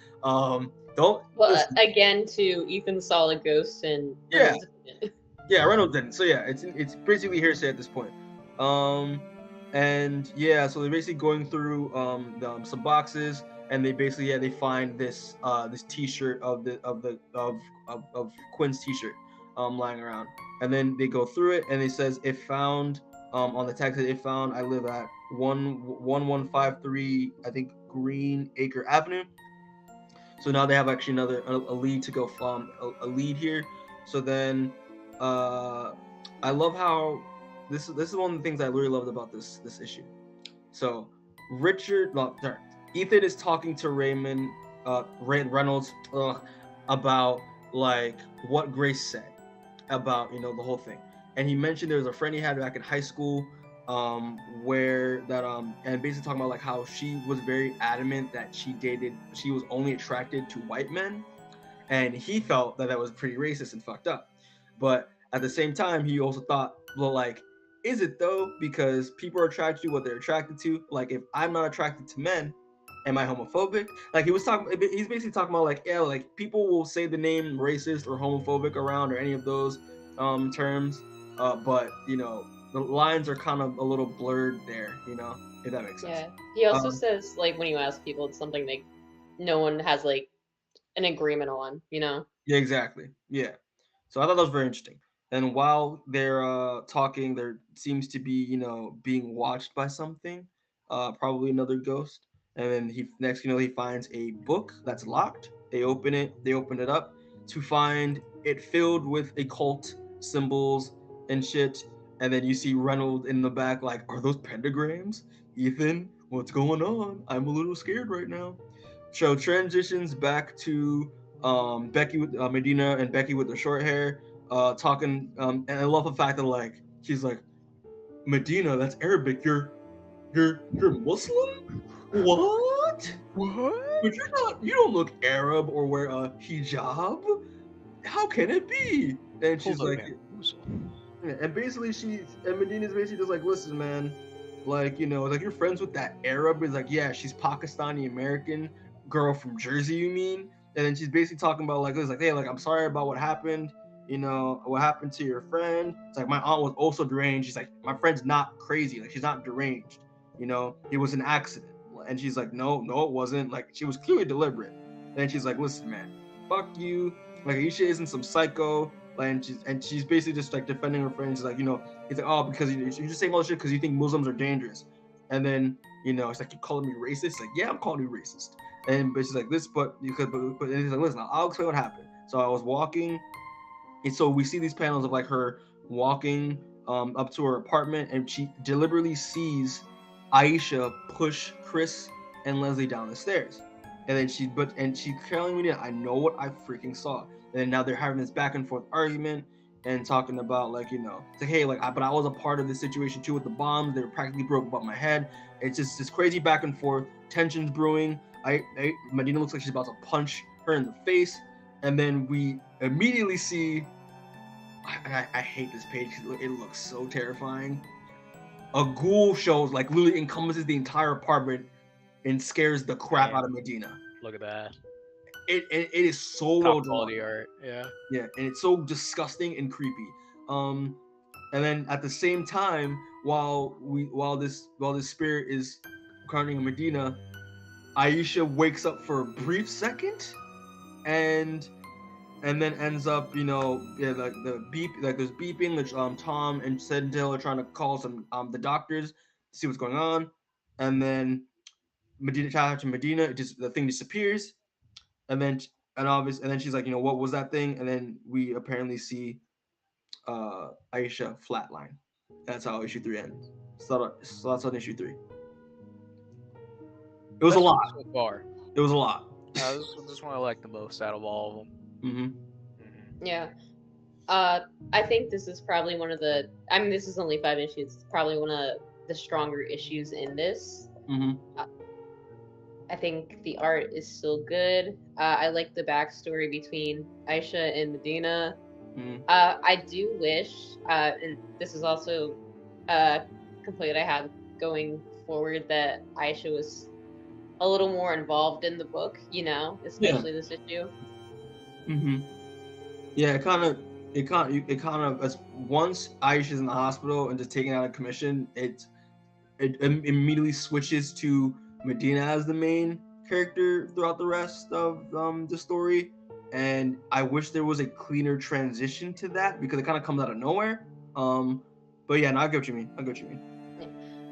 Don't Well, listen. again, to Ethan saw a ghost and Yeah. Reynolds didn't. Yeah, Reynolds didn't. So yeah, it's basically hearsay at this point. And yeah, so they're basically going through some boxes, and they basically they find this this T-shirt of Quinn's T-shirt lying around, and then they go through it, and it says it found on the text that it found I live at 11153 I think Green Acre Avenue. So now they have actually a lead to go a lead here. So then I love how this is one of the things I really loved about this issue. So Ethan is talking to Reynolds about like what Grace said about, you know, the whole thing, and he mentioned there was a friend he had back in high school where that and basically talking about like how she was very adamant that she was only attracted to white men, and he felt that was pretty racist and fucked up. But at the same time, he also thought, well, like, is it though? Because people are attracted to what they're attracted to. Like, if I'm not attracted to men, am I homophobic? Like, he's basically talking about like, yeah, like people will say the name racist or homophobic around or any of those terms, but you know, the lines are kind of a little blurred there, you know, if that makes sense. Yeah. He also says, like, when you ask people, it's something like no one has like an agreement on, you know? Yeah, exactly. Yeah. So I thought that was very interesting. And while they're talking, there seems to be, you know, being watched by something, probably another ghost. And then he finds a book that's locked. They open it up to find it filled with occult symbols and shit. And then you see Reynolds in the back, like, are those pentagrams? Ethan, what's going on? I'm a little scared right now. So transitions back to Becky with Medina and Becky with the short hair, talking. And I love the fact that like she's like, Medina, that's Arabic. You're Muslim? What? But you don't look Arab or wear a hijab. How can it be? And she's like, and basically Medina's basically just like, listen, man, like, you know, like you're friends with that Arab. Is like, yeah, she's Pakistani American girl from Jersey, you mean? And then she's basically talking about like, it's like, hey, like I'm sorry about what happened. You know, what happened to your friend? It's like my aunt was also deranged. She's like, my friend's not crazy. Like she's not deranged. You know, it was an accident. And she's like, no, it wasn't. Like she was clearly deliberate. And then she's like, listen, man, fuck you. Like Aisha isn't some psycho. And she's basically just like defending her friend. She's like, you know, it's like, oh, because you're just saying all this shit because you think Muslims are dangerous. And then, you know, it's like, you calling me racist? It's like, yeah, I'm calling you racist. And but she's like, this, but he's like, listen, I'll explain what happened. So I was walking, and so we see these panels of like her walking up to her apartment, and she deliberately sees Aisha push Chris and Leslie down the stairs. And then she's telling me, I know what I freaking saw. And then now they're having this back and forth argument and talking about like, it's like, hey, like, but I was a part of this situation too with the bombs. They were practically broke above my head. It's just this crazy back and forth, tensions brewing. Medina looks like she's about to punch her in the face, and then we immediately see. I hate this page because it looks so terrifying. A ghoul shows, like, literally encompasses the entire apartment and scares the crap out of Medina. Look at that. It is so Top well drawn. quality art. Yeah. Yeah, and it's so disgusting and creepy. And then at the same time, while this spirit is crowning Medina, Aisha wakes up for a brief second, and then ends up, like the beep, like there's beeping, which Tom and Sentinel are trying to call some the doctors to see what's going on, and then Medina, the thing disappears, and then she's like, what was that thing? And then we apparently see Aisha flatline. That's how issue 3 ends. So that's on issue 3. It was a lot. So far. It was a lot. This one I like the most out of all of them. Mm-hmm. Yeah. I think this is probably one of the. I mean, this is only 5 issues. It's probably one of the stronger issues in this. Mm-hmm. I think the art is still good. I like the backstory between Aisha and Medina. Mm-hmm. I do wish, and this is also a complaint I have going forward, that Aisha was a little more involved in the book, especially this issue. Mm-hmm. Yeah, it kind of as once Aisha's in the hospital and just taken out of commission, it immediately switches to Medina as the main character throughout the rest of the story, and I wish there was a cleaner transition to that because it kind of comes out of nowhere. But yeah, no, I get what you mean.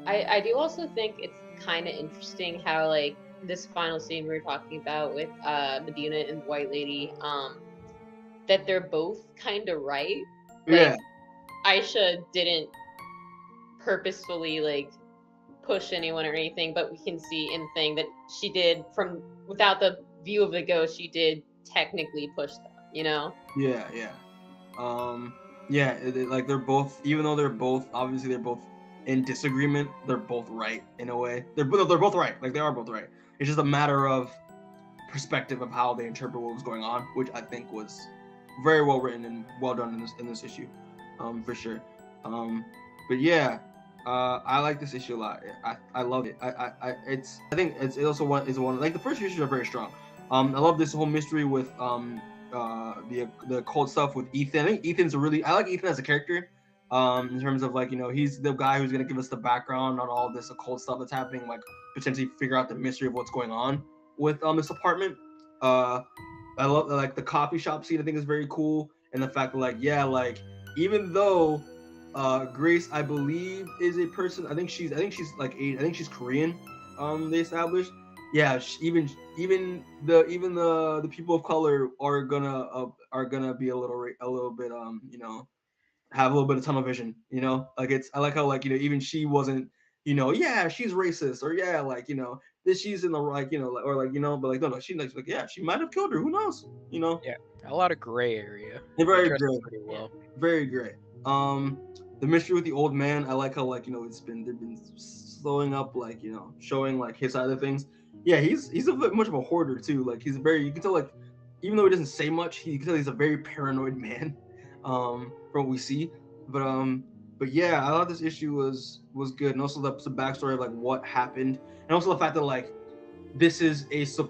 I do also think it's kind of interesting how, like, this final scene we were talking about with Medina and the White Lady, that they're both kind of right. Like, Yeah. Aisha didn't purposefully, like, push anyone or anything, but we can see in the thing that she did, from without the view of the ghost, she did technically push them, Yeah. Like, they're both, even though they're both in disagreement, they're both right in a way. They're both right. Like, they are both right. It's just a matter of perspective of how they interpret what was going on, which I think was very well written and well done in this issue, for sure. But yeah, I like this issue a lot. I love it. I think it's also one like the first issues are very strong. I love this whole mystery with the occult stuff with Ethan. I think I like Ethan as a character. In terms of, like, he's the guy who's gonna give us the background on all this occult stuff that's happening, like potentially figure out the mystery of what's going on with this apartment. I love, like, the coffee shop scene. I think is very cool, and the fact that, like, even though Grace, I believe, is a person. I think she's Korean. They established. Yeah, even the people of color are gonna be a little bit have a little bit of tunnel vision. Like, I like how, like, even she wasn't, yeah, she's racist, or yeah, like, this she's in the right, or like, but like, no, she's like, yeah, she might have killed her. Who knows? Yeah, a lot of gray area. They're very They dress gray. pretty well. Very gray. The mystery with the old man, I like how, like, they've been slowing up, like, showing, like, his side of things. Yeah, he's a bit much of a hoarder too. Like, you can tell, like, even though he doesn't say much, you can tell he's a very paranoid man. From what we see, but yeah, I thought this issue was good, and also the backstory of, like, what happened, and also the fact that, like, this is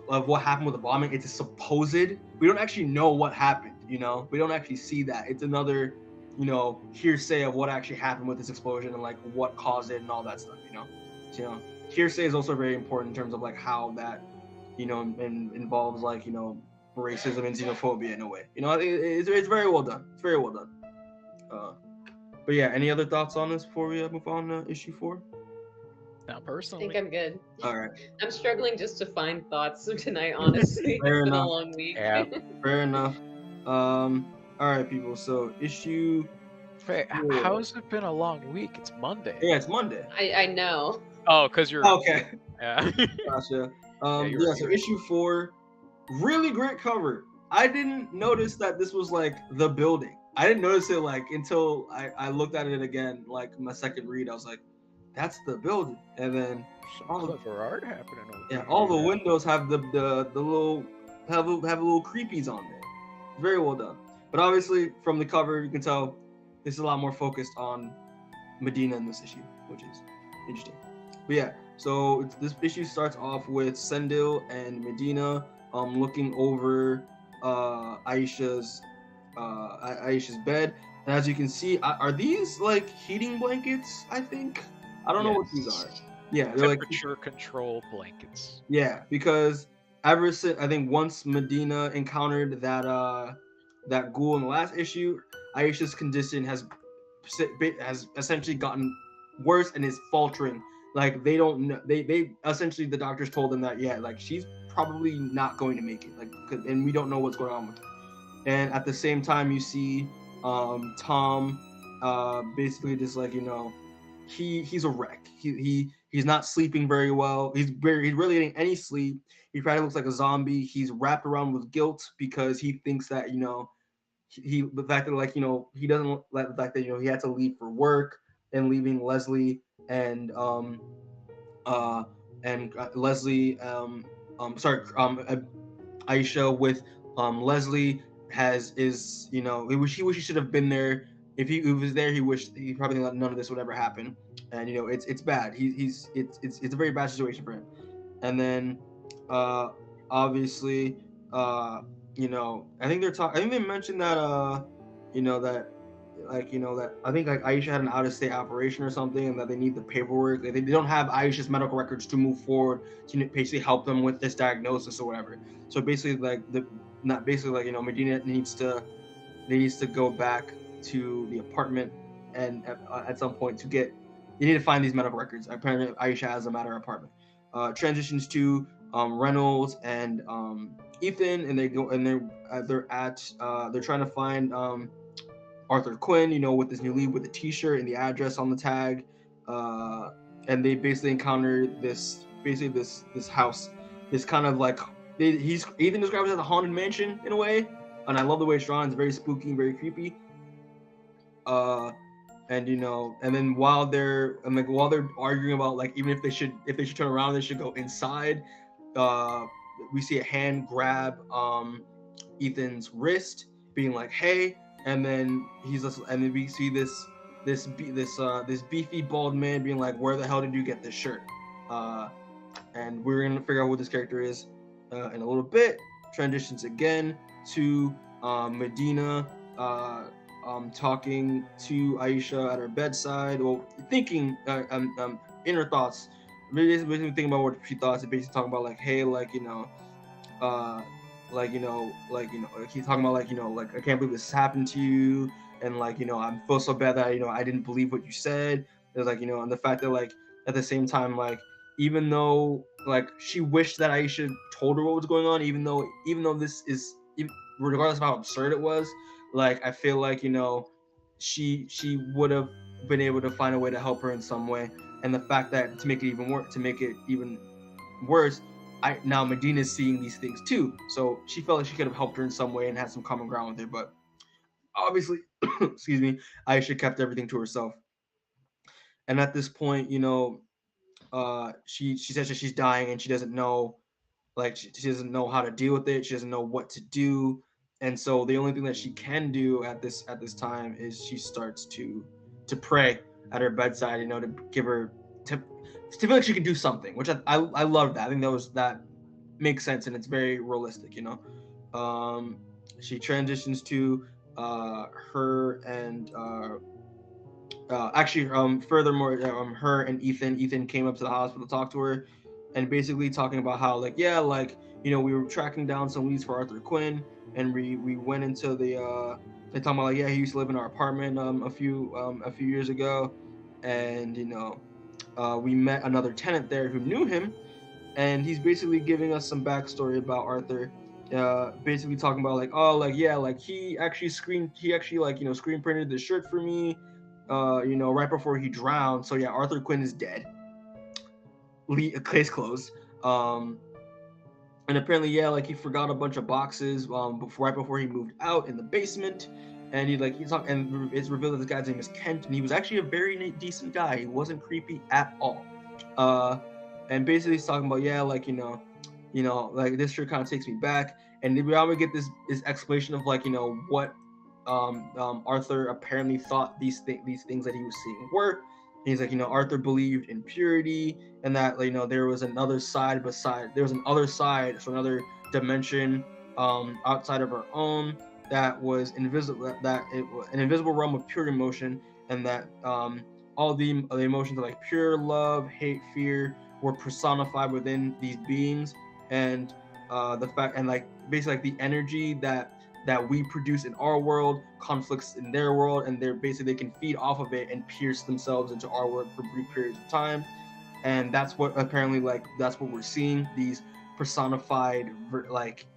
of what happened with the bombing. It's a supposed. We don't actually know what happened. We don't actually see that. It's another, hearsay of what actually happened with this explosion and, like, what caused it and all that stuff. So, hearsay is also very important in terms of, like, how that, involves, like, racism and xenophobia in a way. It's very well done. It's very well done. But yeah, any other thoughts on this before we move on to issue 4? Not I personally. think I'm good. All right. I'm struggling just to find thoughts tonight, honestly. Fair It's been enough. a long week. Yeah. Fair enough. All right, people. So issue Wait, Yeah. how's it been a long week? It's Monday. Yeah, it's Monday. I know. Oh, because you're Okay. yeah. Gotcha. you're So issue 4, really great cover. I didn't notice that this was like the building. I didn't notice it like until I looked at it again, like my second read. I was like, that's the building. And then some all the, clever art happening over yeah, here. all the windows have the little have little creepies on there. Very well done. But obviously from the cover you can tell this is a lot more focused on Medina in this issue, which is interesting. But yeah, so this issue starts off with Sendil and Medina looking over Aisha's bed, and as you can see, are these like heating blankets? I think I don't know what these are. Yeah, they're like Temperature control blankets. yeah, because ever since I think once Medina encountered that ghoul in the last issue, Aisha's condition has essentially gotten worse and is faltering. Like they don't know, they essentially the doctors told them that yeah, like she's probably not going to make it, like and we don't know what's going on with her. And at the same time, you see Tom basically just like he's a wreck. He's not sleeping very well. He's really getting any sleep. He probably looks like a zombie. He's wrapped around with guilt because he thinks that the fact that he doesn't like the fact that he had to leave for work and leaving Leslie and Leslie Aisha with Leslie he wish he should have been there. If he was there, he probably thought none of this would ever happen. And it's bad. It's a very bad situation for him. And then obviously I think they mentioned that that I think like Aisha had an out of state operation or something, and that they need the paperwork. They don't have Aisha's medical records to move forward to basically help them with this diagnosis or whatever. So basically Medina needs to go back to the apartment and at some point they need to find these medical records. Apparently Aisha has them at her apartment. Transitions to Reynolds and Ethan, and they're trying to find Arthur Quinn, with this new lead with the T-shirt and the address on the tag, and they basically encounter this house, this kind of like Ethan describes it as a haunted mansion in a way, and I love the way it's drawn. It's very spooky and very creepy. And then while they're arguing about like even if they should turn around, they should go inside. We see a hand grab Ethan's wrist, being like, "Hey," and then we see this beefy bald man being like, "Where the hell did you get this shirt?" And we're gonna figure out what this character is in a little bit. Transitions again to Medina talking to Aisha at her bedside, thinking inner thoughts. Basically thinking about what she thought. Basically talking about like, hey, he's talking about I can't believe this happened to you, and I feel so bad that I didn't believe what you said. There's and the fact that at the same time even though she wished that Aisha told her what was going on, even though this is regardless of how absurd it was, I feel she would have been able to find a way to help her in some way. And the fact that to make it even worse, now Medina's seeing these things too, so she felt like she could have helped her in some way and had some common ground with her. But obviously, excuse me, Aisha kept everything to herself. And at this point, she says that she's dying and she doesn't know, she doesn't know how to deal with it. She doesn't know what to do, and so the only thing that she can do at this time is she starts to pray at her bedside, to give her to feel like she can do something, which I love that. I think that makes sense and it's very realistic. She transitions to her and furthermore, her and Ethan came up to the hospital to talk to her, and basically talking about how we were tracking down some leads for Arthur Quinn, and we went into the they talking about he used to live in our apartment a few years ago, and we met another tenant there who knew him, and he's basically giving us some backstory about Arthur, basically talking about like, oh, like yeah, like he actually like screen printed the shirt for me, right before he drowned. So yeah, Arthur Quinn is dead. Case closed. Um, and apparently, yeah, like he forgot a bunch of boxes right before he moved out in the basement. And he's talking, and it's revealed that this guy's name is Kent, and he was actually a very decent guy. He wasn't creepy at all. Uh, and basically he's talking about, yeah, like like this sure kind of takes me back. And we always get this explanation of like what Arthur apparently thought these things that he was seeing were. And he's like, Arthur believed in purity, and that there was another side there was another side, so another dimension outside of our own that was invisible, that it was an invisible realm of pure emotion, and that all the emotions of like pure love, hate, fear were personified within these beings. And the fact, and like basically like the energy that we produce in our world conflicts in their world, and they can feed off of it and pierce themselves into our world for brief periods of time. And that's what apparently like that's what we're seeing, these personified like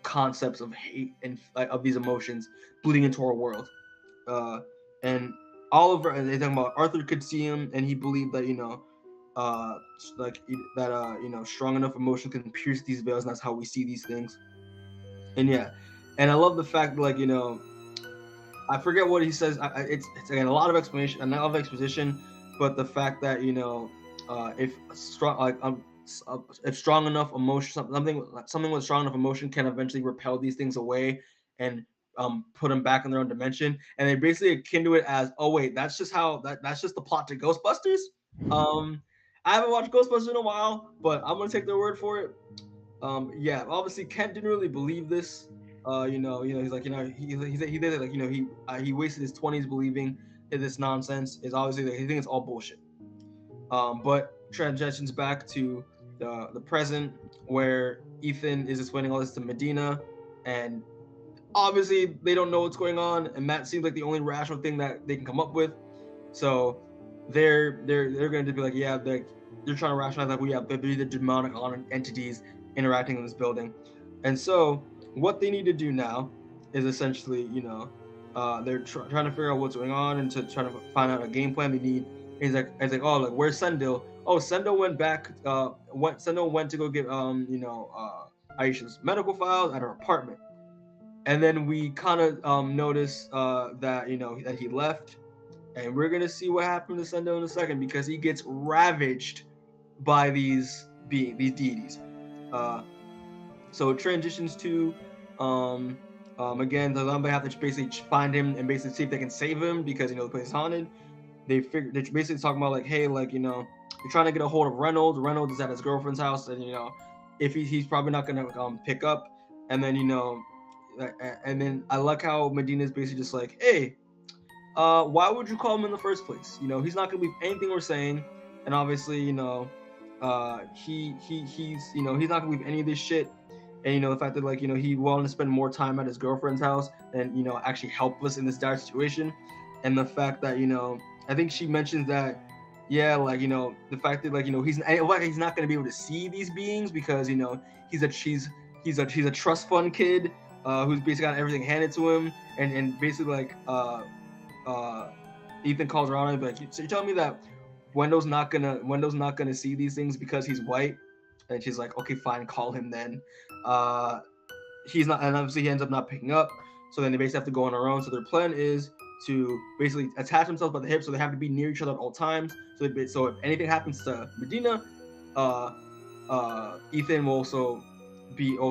concepts of hate and like, of these emotions bleeding into our world. And Oliver, and they talking about Arthur could see him, and he believed that uh like that strong enough emotion can pierce these veils, and that's how we see these things. And yeah, and I love the fact like I forget what he says. It's again a lot of explanation and a lot of exposition, but the fact that if strong if strong enough emotion, something with strong enough emotion can eventually repel these things away and put them back in their own dimension. And they basically akin to it as, oh wait, that's just that's just the plot to Ghostbusters. I haven't watched Ghostbusters in a while, but I'm gonna take their word for it. Yeah, obviously Kent didn't really believe this. He's like, he did it like, he wasted his 20s believing that this nonsense is obviously like, he thinks it's all bullshit. But transitions back to the present, where Ethan is explaining all this to Medina, and obviously they don't know what's going on, and that seems like the only rational thing that they can come up with. So they're going to be like, yeah, they're trying to rationalize like, we have the demonic entities interacting in this building. And so what they need to do now is essentially, they're trying to figure out what's going on and to try to find out a game plan. They need. He's like, oh, like where's Sendil? Oh, Sendil went back. Sendil went to go get Aisha's medical files at her apartment. And then we kind of notice that that he left, and we're gonna see what happened to Sendil in a second, because he gets ravaged by these deities. So it transitions to again, the Lumber have to basically find him and basically see if they can save him, because the place is haunted. They're basically talking about like, hey, like you're trying to get a hold of Reynolds. Reynolds is at his girlfriend's house, and if he's probably not gonna pick up. And then and then I like how Medina is basically just like, hey, why would you call him in the first place? He's not gonna believe anything we're saying, and obviously he's he's not gonna believe any of this shit. And the fact that like he wanted to spend more time at his girlfriend's house than actually help us in this dire situation. And the fact that I think she mentions that, yeah, like the fact that like he's not going to be able to see these beings, because he's a trust fund kid who's basically got everything handed to him. And basically like Ethan calls her out and be like, so you're telling me that Wendell's not gonna see these things because he's white? And she's like, okay, fine, call him then. He's not, and obviously he ends up not picking up. So then they basically have to go on their own. So their plan is to basically attach themselves by the hip, so they have to be near each other at all times. So if anything happens to Medina, Ethan will something will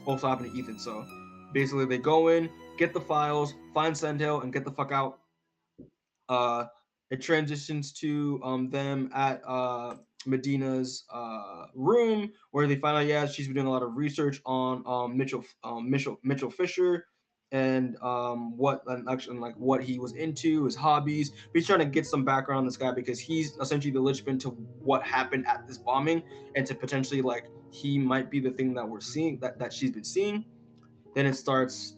also happen to Ethan. So basically they go in, get the files, find Sendil, and get the fuck out. It transitions to them at Medina's room, where they find out, yeah, she's been doing a lot of research on Mitchell Fisher, and what he was into, his hobbies. But he's trying to get some background on this guy, because he's essentially the linchpin to what happened at this bombing, and to potentially like he might be the thing that we're seeing, that she's been seeing. Then it starts.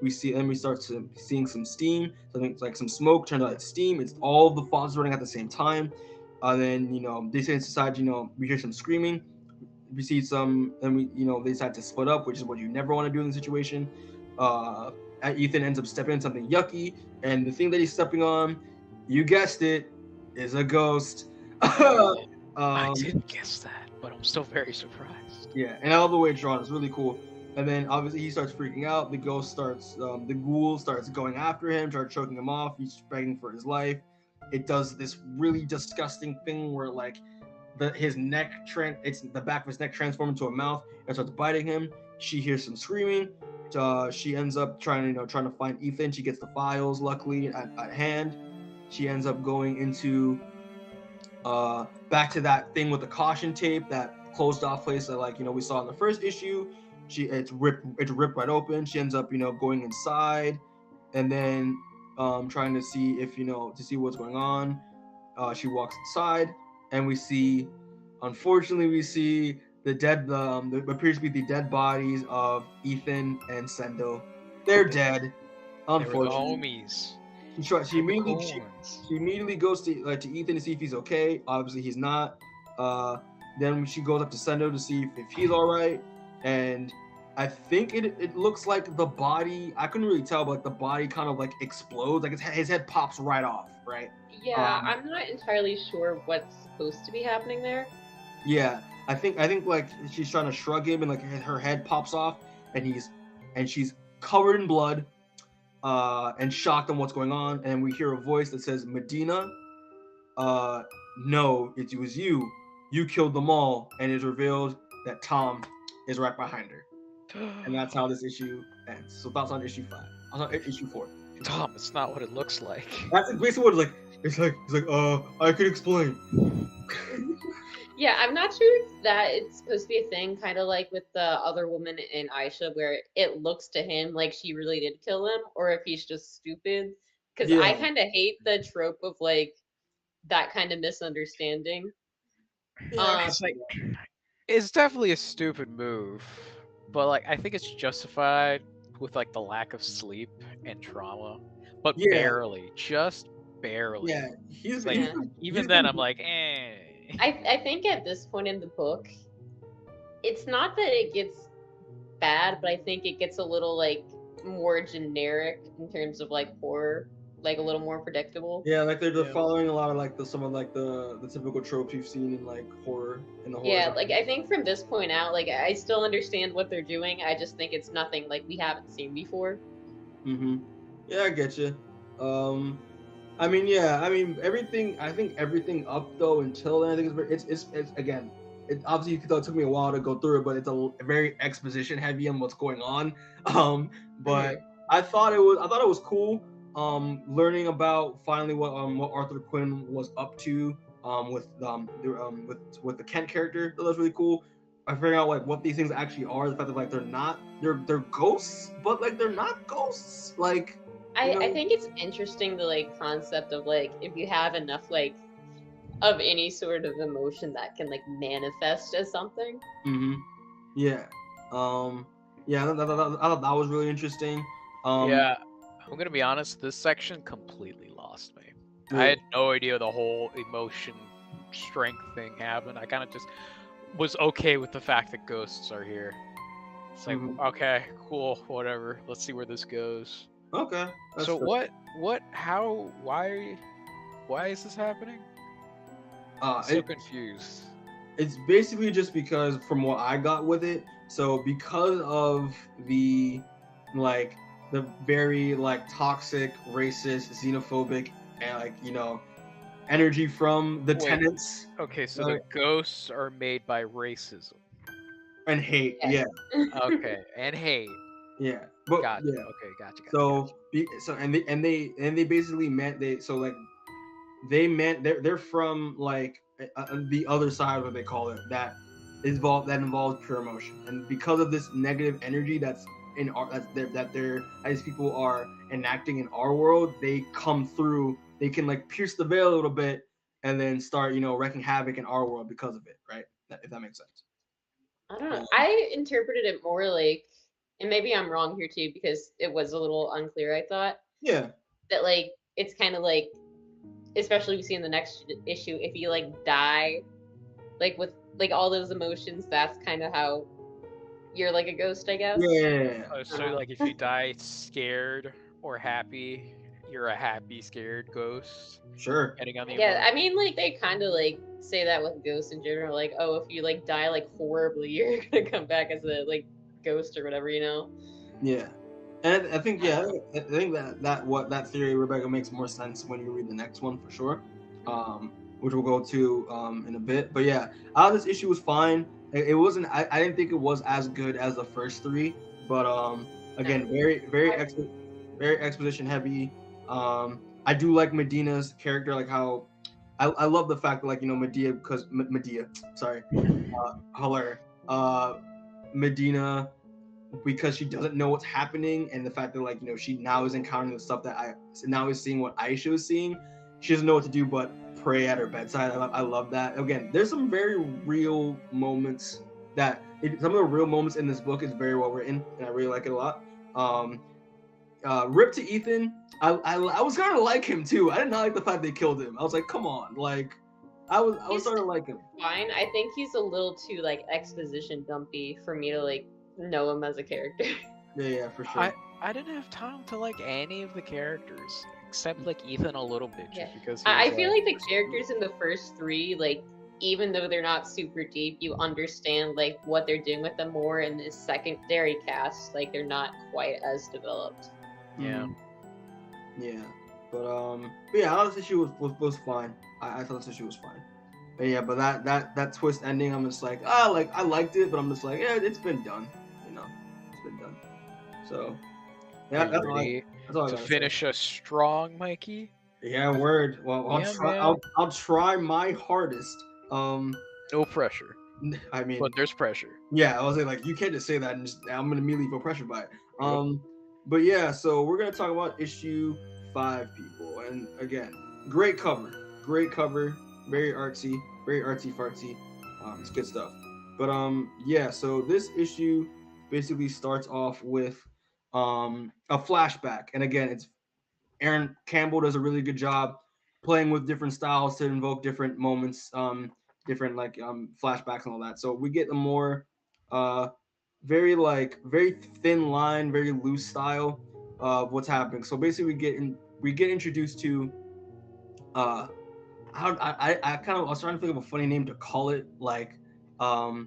We start seeing some steam, something like some smoke turned out like steam. It's all the faucets running at the same time. Then they say inside. We hear some screaming. we see some, and they decide to split up, which is what you never want to do in the situation. Uh, Ethan ends up stepping on something yucky, and the thing that he's stepping on, you guessed it, is a ghost. I um, didn't guess that, but I'm still very surprised. yeah, and all the way it's drawn, it's really cool. And then obviously he starts freaking out. The ghoul starts going after him, starts choking him off. He's begging for his life. It does this really disgusting thing where like his neck it's the back of his neck transforms into a mouth and starts biting him. She hears some screaming. She ends up trying to find Ethan. She gets the files luckily at hand. She ends up going into back to that thing with the caution tape, that closed off place that we saw in the first issue. It's ripped right open. She ends up going inside, and then trying to see if to see what's going on. She walks inside, and unfortunately we see the appears to be the dead bodies of Ethan and Sendo. They're dead, unfortunately. They were the homies. She immediately goes to Ethan to see if he's okay. Obviously he's not. Then she goes up to Sendo to see if he's all right, and I think it looks like the body. I couldn't really tell, but like the body kind of like explodes, like his head pops right off, right? Yeah, I'm not entirely sure what's supposed to be happening there. Yeah, I think like she's trying to shrug him, and like her head pops off, and she's covered in blood. And shocked on what's going on, and we hear a voice that says, "Medina, no, it was you. You killed them all." And it's revealed that Tom is right behind her, and that's how this issue ends. So thoughts on issue 5? Issue 4. Tom, it's not what it looks like. That's basically what it's like. I could explain. Yeah, I'm not sure if that it's supposed to be a thing, kind of like with the other woman in Aisha, where it looks to him like she really did kill him, or if he's just stupid. Because I kind of hate the trope of like that kind of misunderstanding. It's like, it's definitely a stupid move, but like I think it's justified with like the lack of sleep and trauma, but barely, just barely. Yeah, even then I'm like, eh. I think at this point in the book, it's not that it gets bad, but I think it gets a little like more generic in terms of like horror, like a little more predictable. Yeah, like they're following a lot of like some of like the typical tropes you've seen in like horror in the horror. Yeah, like I think from this point out, like I still understand what they're doing. I just think it's nothing like we haven't seen before. Yeah, I get you. Everything. I think everything up though until then. I think it's again. It obviously it took me a while to go through it, but it's a very exposition heavy on what's going on. But I thought it was cool. Learning about finally what Arthur Quinn was up to. With the Kent character, that was really cool. I figured out like what these things actually are. The fact that like they're ghosts, but like they're not ghosts. Like. I think it's interesting the like concept of like if you have enough like of any sort of emotion that can like manifest as something. Yeah. Yeah. I thought that was really interesting. Yeah. I'm gonna be honest. This section completely lost me. I had no idea the whole emotion strength thing happened. I kind of just was okay with the fact that ghosts are here. It's like okay, cool, whatever. Let's see where this goes. Okay. So fair. Why is this happening? I'm so confused. It's basically just because from what I got with it. So because of the very like toxic, racist, xenophobic, and energy from the tenants. Okay, so the ghosts are made by racism and hate. Yeah. Okay, and hate. Yeah, but gotcha. Yeah. Okay, gotcha. They basically meant they're from like the other side, what they call it, that involves pure emotion, and because of this negative energy that's in our that these people are enacting in our world, they come through. They can like pierce the veil a little bit and then start wreaking havoc in our world because of it, right? If that makes sense. I don't know. I interpreted it more like. And maybe I'm wrong here too, because it was a little unclear, I thought. Yeah. That like it's kind of like, especially we see in the next issue, if you like die, like with like all those emotions. That's kind of how you're like a ghost, I guess. Yeah. So like if you die scared or happy, you're a happy scared ghost, Sure. depending on the Yeah, I emotion. mean, like they kind of like say that with ghosts in general. Like, oh, if you like die like horribly, you're gonna come back as a like ghost or whatever, you know? Yeah. And I think I think that theory, Rebecca, makes more sense when you read the next one for sure. Which we'll go to in a bit. But yeah, this issue was fine. It wasn't. I didn't think it was as good as the first three, but again, very exposition heavy. I do like Medina's character, like how I love the fact that, like, you know, Medea, sorry, Holler, Medina, because she doesn't know what's happening, and the fact that, like, you know, she now is encountering the stuff that now is seeing what Aisha was seeing. She doesn't know what to do but pray at her bedside. I love that. Again, there's some very real moments some of the real moments in this book is very well written, and I really like it a lot. Rip to Ethan. I was kind of like him too. I did not like the fact they killed him. I was like, come on, like I was starting to like him. Fine. I think he's a little too like exposition dumpy for me to like know him as a character. Yeah, for sure. I didn't have time to like any of the characters except like Ethan a little bit, just because. I feel like the characters in the first three, like, even though they're not super deep, you understand like what they're doing with them more. In this secondary cast, like they're not quite as developed. Yeah. Yeah, but yeah, this issue was fine. I thought this issue was fine. But yeah, but that twist ending, I'm just like, like I liked it, but I'm just like, yeah, it's been done, you know, it's been done. So yeah, that's all I to gotta finish us strong, Mikey. Yeah, word. Well, I'll try my hardest. No pressure. I mean, but there's pressure. Yeah, I was like, you can't just say that and I'm gonna immediately feel pressured by it. But yeah, so we're gonna talk about issue 5, people, and again, great cover, very artsy fartsy. It's good stuff. But yeah, so this issue basically starts off with a flashback, and again, it's Aaron Campbell does a really good job playing with different styles to invoke different moments, different like flashbacks and all that. So we get a more very thin line, very loose style of what's happening. So basically, we get introduced to I was trying to think of a funny name to call it, like the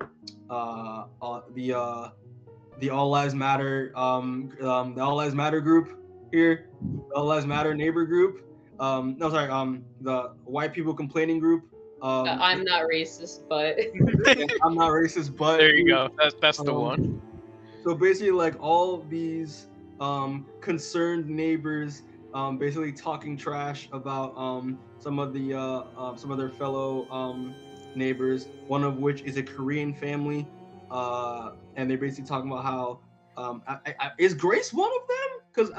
All Lives Matter the All Lives Matter group here, the All Lives Matter neighbor group. The white people complaining group. I'm not racist, but I'm not racist, but there you go. That's the one. So basically, like all these concerned neighbors, basically talking trash about some of their fellow neighbors. One of which is a Korean family, and they're basically talking about how is Grace one of them? Because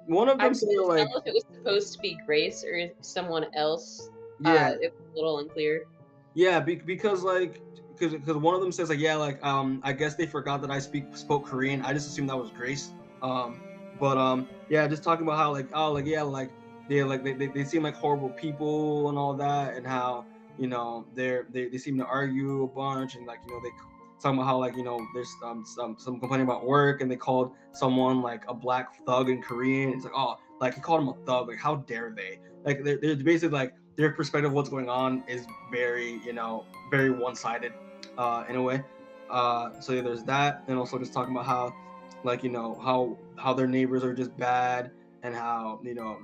one of them said, like, I don't know if it was supposed to be Grace or someone else. Yeah, it was a little unclear. Yeah, because one of them says, like, yeah, like I guess they forgot that I spoke Korean. I just assumed that was Grace. Yeah, just talking about how, like, oh, like, yeah, like they seem like horrible people and all that, and how, you know, they seem to argue a bunch, and, like, you know, they talking about how, like, you know, there's some complaining about work, and they called someone like a black thug in Korean. It's like, oh, like he called him a thug. Like, how dare they? Like, they're basically like, their perspective of what's going on is very, you know, very one-sided in a way. So yeah, there's that, and also just talking about how, like, you know, how their neighbors are just bad, and how, you know,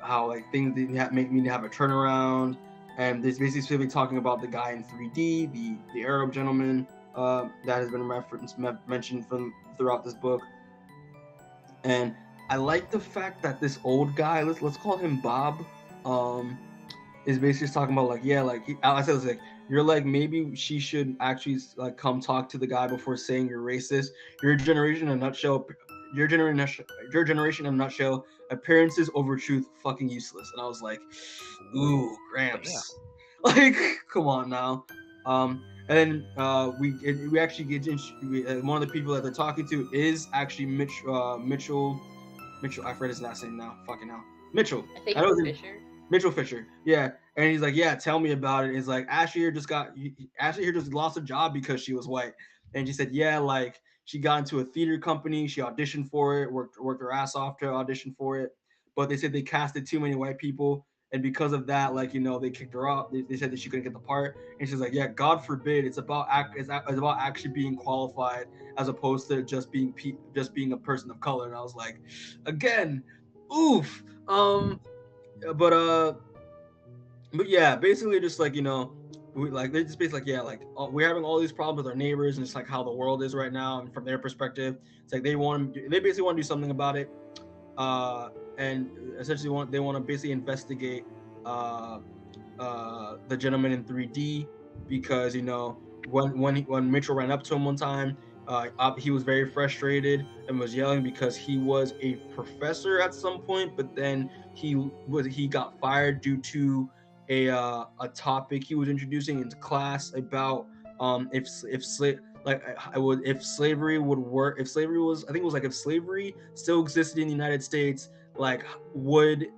how like things make me have a turnaround, and this basically talking about the guy in 3D, the Arab gentleman that has been mentioned throughout this book. And I like the fact that this old guy, let's call him Bob, is basically just talking about, like, yeah, like I said, like, you're like, maybe she should actually, like, come talk to the guy before saying you're racist. Your generation in a nutshell. Your generation in a nutshell. Appearances over truth, fucking useless. And I was like, ooh, Gramps. Yeah. Like, come on now. And then we actually get one of the people that they're talking to is actually Mitchell. I forget his last name now. Fucking hell. Mitchell. I think it's Fisher. Mitchell Fisher, yeah, and he's like, yeah, tell me about it. He's like, Ashley here just lost a job because she was white, and she said, yeah, like she got into a theater company, she auditioned for it, worked her ass off to audition for it, but they said they casted too many white people, and because of that, like they kicked her off. They said that she couldn't get the part, and she's like, yeah, God forbid, it's about actually being qualified as opposed to just being a person of color. And I was like, again, oof. But but yeah, basically just like they just basically like yeah, like we're having all these problems with our neighbors and it's like how the world is right now, and from their perspective, it's like they basically want to do something about it, uh, and essentially they want to basically investigate uh, the gentleman in 3D because when Mitchell ran up to him one time, he was very frustrated and was yelling because he was a professor at some point, but then he got fired due to a topic he was introducing into class about if slavery would work, if slavery was, I think it was like, if slavery still existed in the United States, like would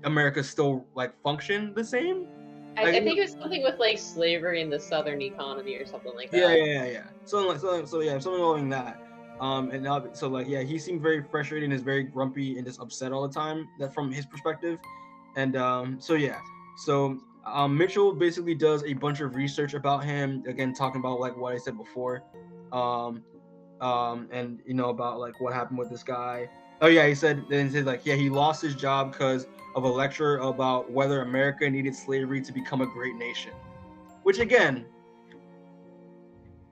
America still like function the same? I think it was something with like slavery in the Southern economy or something like Yeah, that. yeah. So yeah, something along that. And now, so like, yeah, he seemed very frustrated and is very grumpy and just upset all the time. That from his perspective, and so yeah, so Mitchell basically does a bunch of research about him. Again, talking about like what I said before, um, and about like what happened with this guy. Oh yeah, he said like yeah, he lost his job because of a lecture about whether America needed slavery to become a great nation. Which again,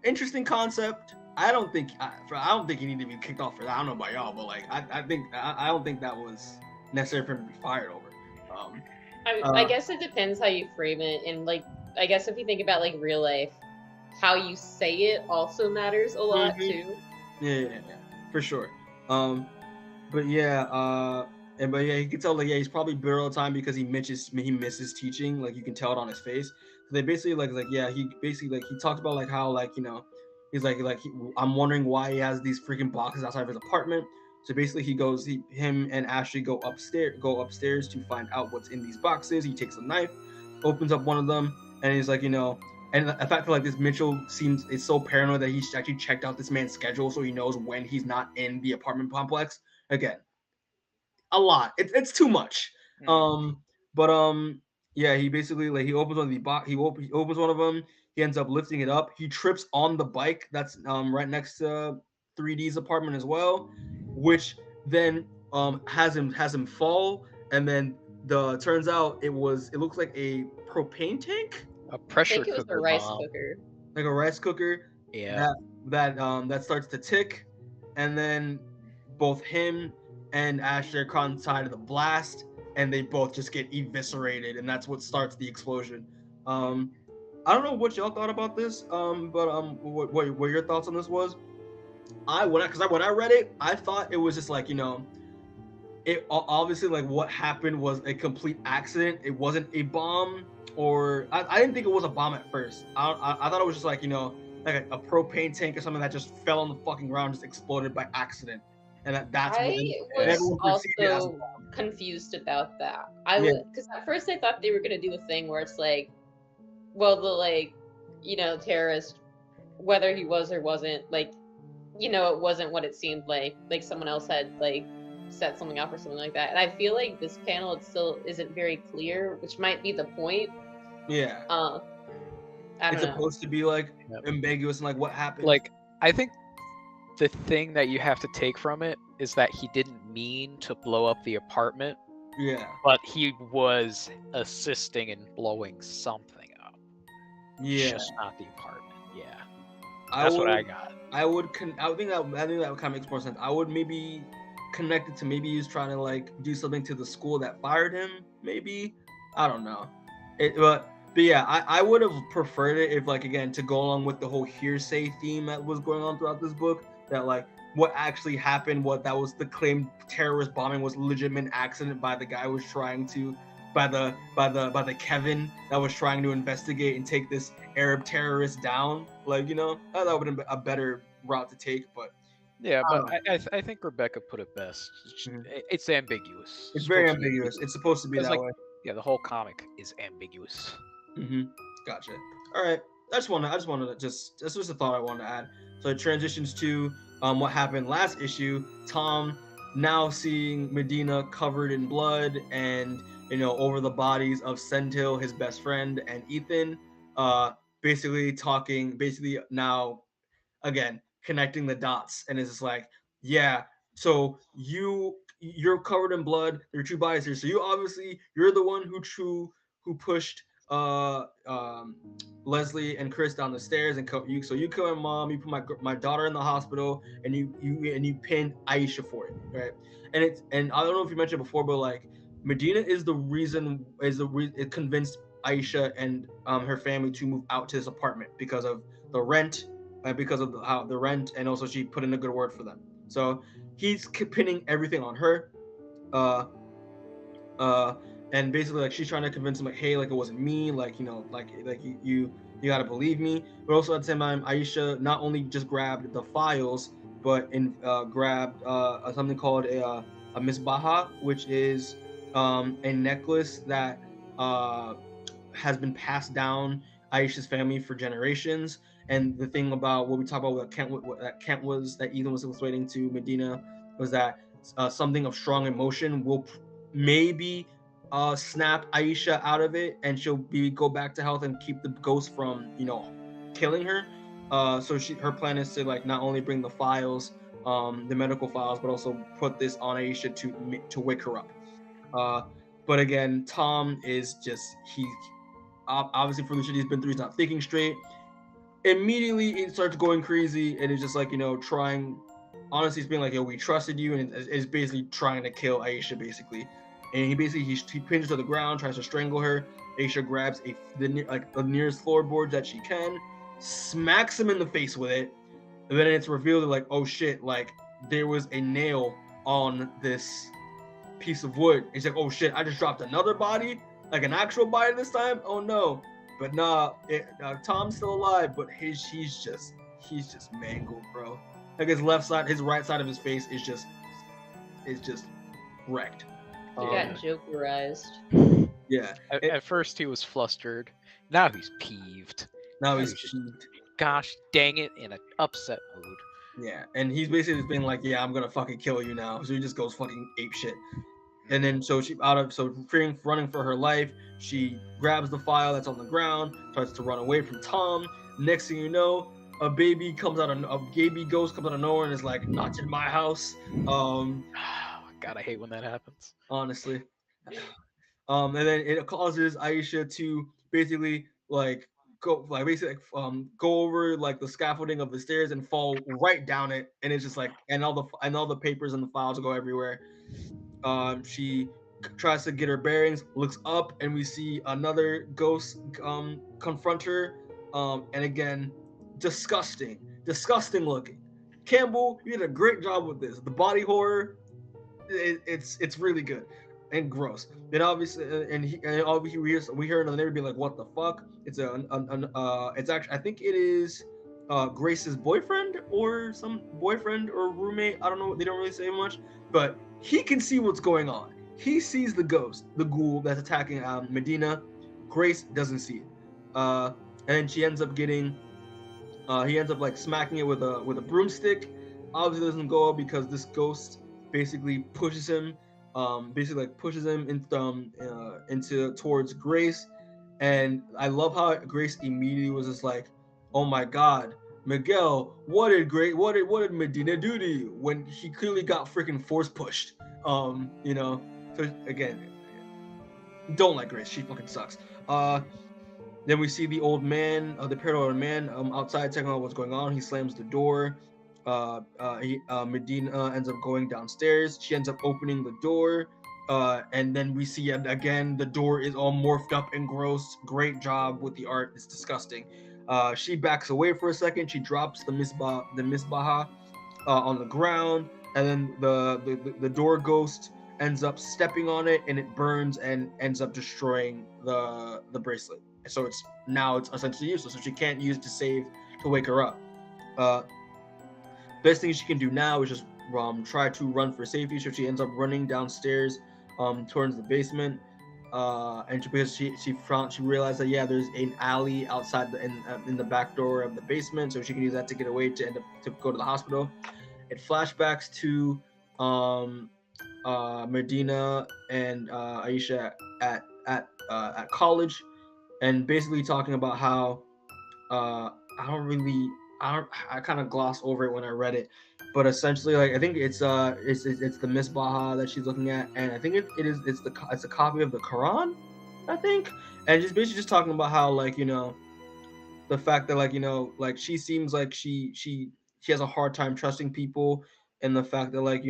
interesting concept. I don't think you need to be kicked off for that. I don't know about y'all, but like I don't think that was necessary for him to be fired over. I guess it depends how you frame it, and like I guess if you think about like real life, how you say it also matters a lot too. Yeah, for sure. But yeah, you can tell like yeah, he's probably bitter all the time because he misses teaching. Like you can tell it on his face. So they basically like yeah, he basically like he talks about like how like he's I'm wondering why he has these freaking boxes outside of his apartment. So basically him and Ashley go upstairs to find out what's in these boxes. He takes a knife, opens up one of them, and he's like and the fact that like this Mitchell is so paranoid that he's actually checked out this man's schedule so he knows when he's not in the apartment complex. Again, a lot. It's too much. But yeah, he basically like he opens one of the box. He opens one of them. He ends up lifting it up. He trips on the bike that's right next to 3D's apartment as well, which then has him fall. And then turns out it looks like a propane tank, A pressure I think it was a cooker rice bomb. cooker. like a rice cooker. Yeah. That starts to tick, and then both him and Ashley are caught inside of the blast, and they both just get eviscerated, and that's what starts the explosion. I don't know what y'all thought about this, but what your thoughts on this was. When I read it, I thought it was just like it obviously like what happened was a complete accident. It wasn't a bomb, or I didn't think it was a bomb at first. I thought it was just like like a propane tank or something that just fell on the fucking ground, just exploded by accident, and that's I what was perceived it as a also bomb. confused about that. Because at first I thought they were gonna do a thing where it's like, well, the like, terrorist, whether he was or wasn't, like, it wasn't what it seemed like someone else had like set something up or something like that. And I feel like this panel it still isn't very clear, which might be the point. Yeah. I don't know. Supposed to be like ambiguous and like what happened. Like I think the thing that you have to take from it is that he didn't mean to blow up the apartment. Yeah. But he was assisting in blowing something up. Yeah. Just not the apartment. Yeah. That's what I got. I think that kind of makes more sense. I would maybe connect it to maybe he's trying to like do something to the school that fired him. Maybe, I don't know. But yeah, I would have preferred it if like again to go along with the whole hearsay theme that was going on throughout this book. That like what actually happened, what that was the claimed terrorist bombing was legitimate accident by the guy who was trying to by the Kevin that was trying to investigate and take this Arab terrorist down. Like that would have been a better route to take. But yeah, but I think Rebecca put it best. It's ambiguous. It's very ambiguous. It's supposed to be that way. Yeah, the whole comic is ambiguous. Gotcha. All right. I just wanted to just this was a thought I wanted to add. So it transitions to what happened last issue. Tom now seeing Medina covered in blood and over the bodies of Sentil, his best friend, and Ethan. Basically now again connecting the dots, and it's just like, yeah, so you're covered in blood, there are two bodies here, so you're the one who pushed uh um Leslie and Chris down the stairs, and you killed my mom, you put my daughter in the hospital, and you pinned Aisha for it, right? And I don't know if you mentioned before, but like Medina is it convinced Aisha and her family to move out to this apartment because of the rent, because of the rent, and also she put in a good word for them. So he's pinning everything on her, uh, and basically like she's trying to convince him like, hey, like it wasn't me, like you gotta believe me. But also at the same time, Aisha not only just grabbed the files, but grabbed something called a misbaha, which is a necklace that has been passed down Aisha's family for generations. And the thing about what we talked about, that Ethan was explaining to Medina, was that something of strong emotion will maybe snap Aisha out of it, and she'll go back to health and keep the ghost from killing her. So her plan is to like not only bring the files, the medical files, but also put this on Aisha to wake her up. But again, Tom is just obviously for the shit he's been through, he's not thinking straight. Immediately it starts going crazy, and it's just like trying. Honestly, he's being like, yo, we trusted you, and is basically trying to kill Aisha basically. And he pinches to the ground, tries to strangle her. Aisha grabs the nearest floorboard that she can, smacks him in the face with it, and then it's revealed that like, oh shit, like there was a nail on this piece of wood. He's like, oh shit, I just dropped another body, like an actual body this time. Oh no. But nah, Tom's still alive, but he's just mangled, bro. Like his right side of his face is just wrecked. He got jokerized. Yeah. At first he was flustered. Now he's peeved. Now he's peeved. Gosh dang it, in an upset mood. Yeah, and he's basically just being like, yeah, I'm gonna fucking kill you now. So he just goes fucking ape shit. And then running for her life, she grabs the file that's on the ground, tries to run away from Tom. Next thing you know, a baby ghost comes out of nowhere and is like, not in my house. God, I hate when that happens. Honestly. And then it causes Aisha to basically go over like the scaffolding of the stairs and fall right down it, and it's just like, and all the papers and the files go everywhere. She tries to get her bearings, looks up, and we see another ghost confront her, and again, disgusting looking. Campbell, you did a great job with this. The body horror, it's really good and gross. Then obviously, we heard another neighbor be like, "What the fuck?" It's it's actually, I think it is Grace's boyfriend or roommate. I don't know. They don't really say much, but he can see what's going on. He sees the ghoul that's attacking Medina. Grace doesn't see it, and then he ends up like smacking it with a broomstick. Obviously, doesn't go up because this ghost basically pushes him into towards Grace. And I love how Grace immediately was just like, "Oh my God, Miguel, what did Medina do to you?" When he clearly got freaking force pushed. So again, don't like Grace. She fucking sucks. Then we see the old man, the parallel man, outside checking out what's going on. He slams the door. Medina ends up going downstairs. She ends up opening the door, and then we see again the door is all morphed up and gross. Great job with the art. It's disgusting. She backs away for a second. She drops the misbaha on the ground, and then the door ghost ends up stepping on it, and it burns and ends up destroying the bracelet. So it's essentially useless. So she can't use to wake her up. Best thing she can do now is just try to run for safety. So she ends up running downstairs towards the basement. and because she realized that there's an alley outside in the back door of the basement, so she can use that to get away to go to the hospital. It flashbacks to Medina and Aisha at college, and basically talking about how I kind of glossed over it when I read it, but essentially, like, I think it's the Misbaha that she's looking at, and I think it's a copy of the Quran, I think, and just basically just talking about how, like, the fact that, like, like, she seems like she has a hard time trusting people, and the fact that, like,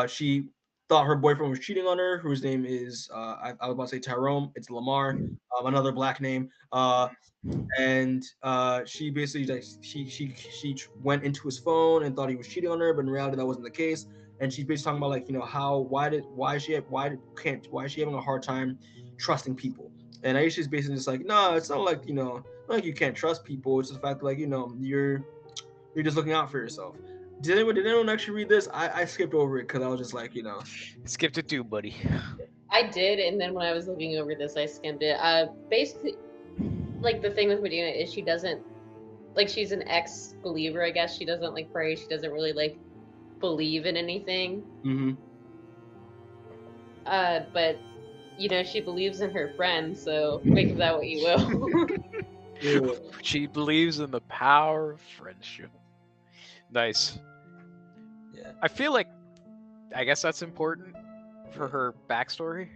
she thought her boyfriend was cheating on her, whose name is I was about to say Tyrone, it's Lamar, another black name, and she basically, like, she went into his phone and thought he was cheating on her, but in reality that wasn't the case. And she's basically talking about, like, why is she having a hard time trusting people. And Aisha's basically just like, no, it's not like, not like you can't trust people, it's the fact that, like, you're just looking out for yourself. Did anyone actually read this? I skipped over it because I was just like, Skipped it too, buddy. I did, and then when I was looking over this, I skimmed it. Basically, like, the thing with Medina is she doesn't, like, she's an ex-believer, I guess. She doesn't, like, pray. She doesn't really, like, believe in anything. Mm-hmm. But, she believes in her friend, so make of that what you will. Yeah. She believes in the power of friendship. Nice. Yeah. I feel like, I guess that's important for her backstory.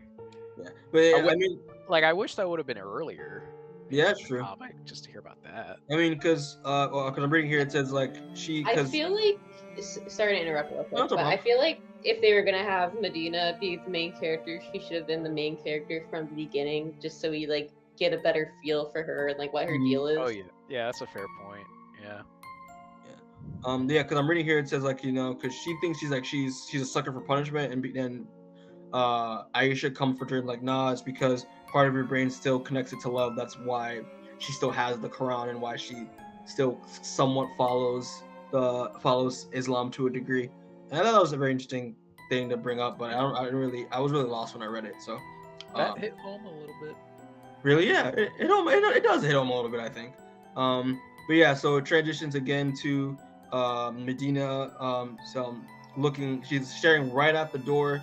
Yeah, but I mean, like, I wish that would have been earlier. Yeah, it's true. Just to hear about that. I mean, because I'm reading here, it says, like, I feel like, sorry to interrupt real quick, but I feel like if they were gonna have Medina be the main character, she should have been the main character from the beginning, just so we, like, get a better feel for her and, like, what her deal is. Oh yeah, that's a fair point. Yeah. Yeah, because I'm reading here, it says, like, because she thinks she's a sucker for punishment, and Aisha comforts her, like, nah, it's because part of your brain still connects it to love. That's why she still has the Quran and why she still somewhat follows Islam to a degree. And I thought that was a very interesting thing to bring up, but I was really lost when I read it. So that hit home a little bit. Really, yeah, it does hit home a little bit, I think. But yeah, so it transitions again to Medina. She's staring right at the door,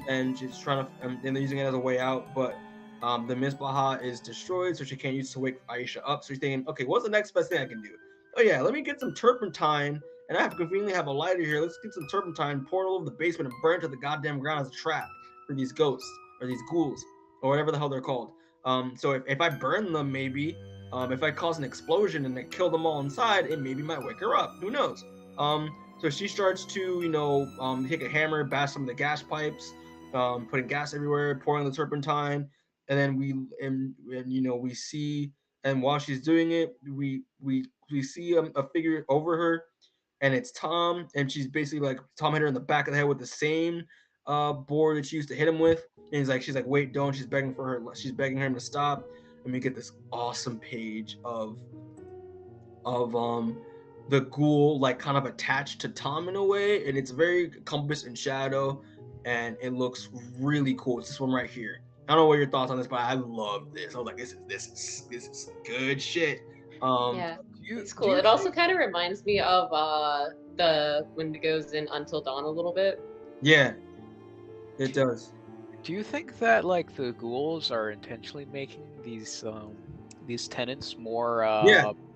and she's trying to, and they're using it as a way out, but the Misbaha is destroyed, so she can't use it to wake Aisha up. So she's thinking, okay, what's the next best thing I can do? Oh yeah, let me get some turpentine, and I conveniently have a lighter here. Let's get some turpentine, pour it all over the basement, and burn it to the goddamn ground as a trap for these ghosts or these ghouls or whatever the hell they're called. So if I burn them, maybe, if I cause an explosion and I kill them all inside, it maybe might wake her up. Who knows? So she starts to, take a hammer, bash some of the gas pipes, putting gas everywhere, pouring the turpentine, and then we see, and while she's doing it, we see a figure over her, and it's Tom, and she's basically, like, Tom hit her in the back of the head with the same board that she used to hit him with, and she's like, wait, don't. She's begging him to stop, and we get this awesome page of the ghoul, like, kind of attached to Tom in a way, and it's very compass and shadow, and it looks really cool. It's this one right here. I don't know what your thoughts on this, but I love this. I was like, this is good shit. Yeah, it's cool. It also kind of reminds me of the Wendigos in Until Dawn a little bit. Yeah, it does. Do you think that, like, the ghouls are intentionally making these tenants more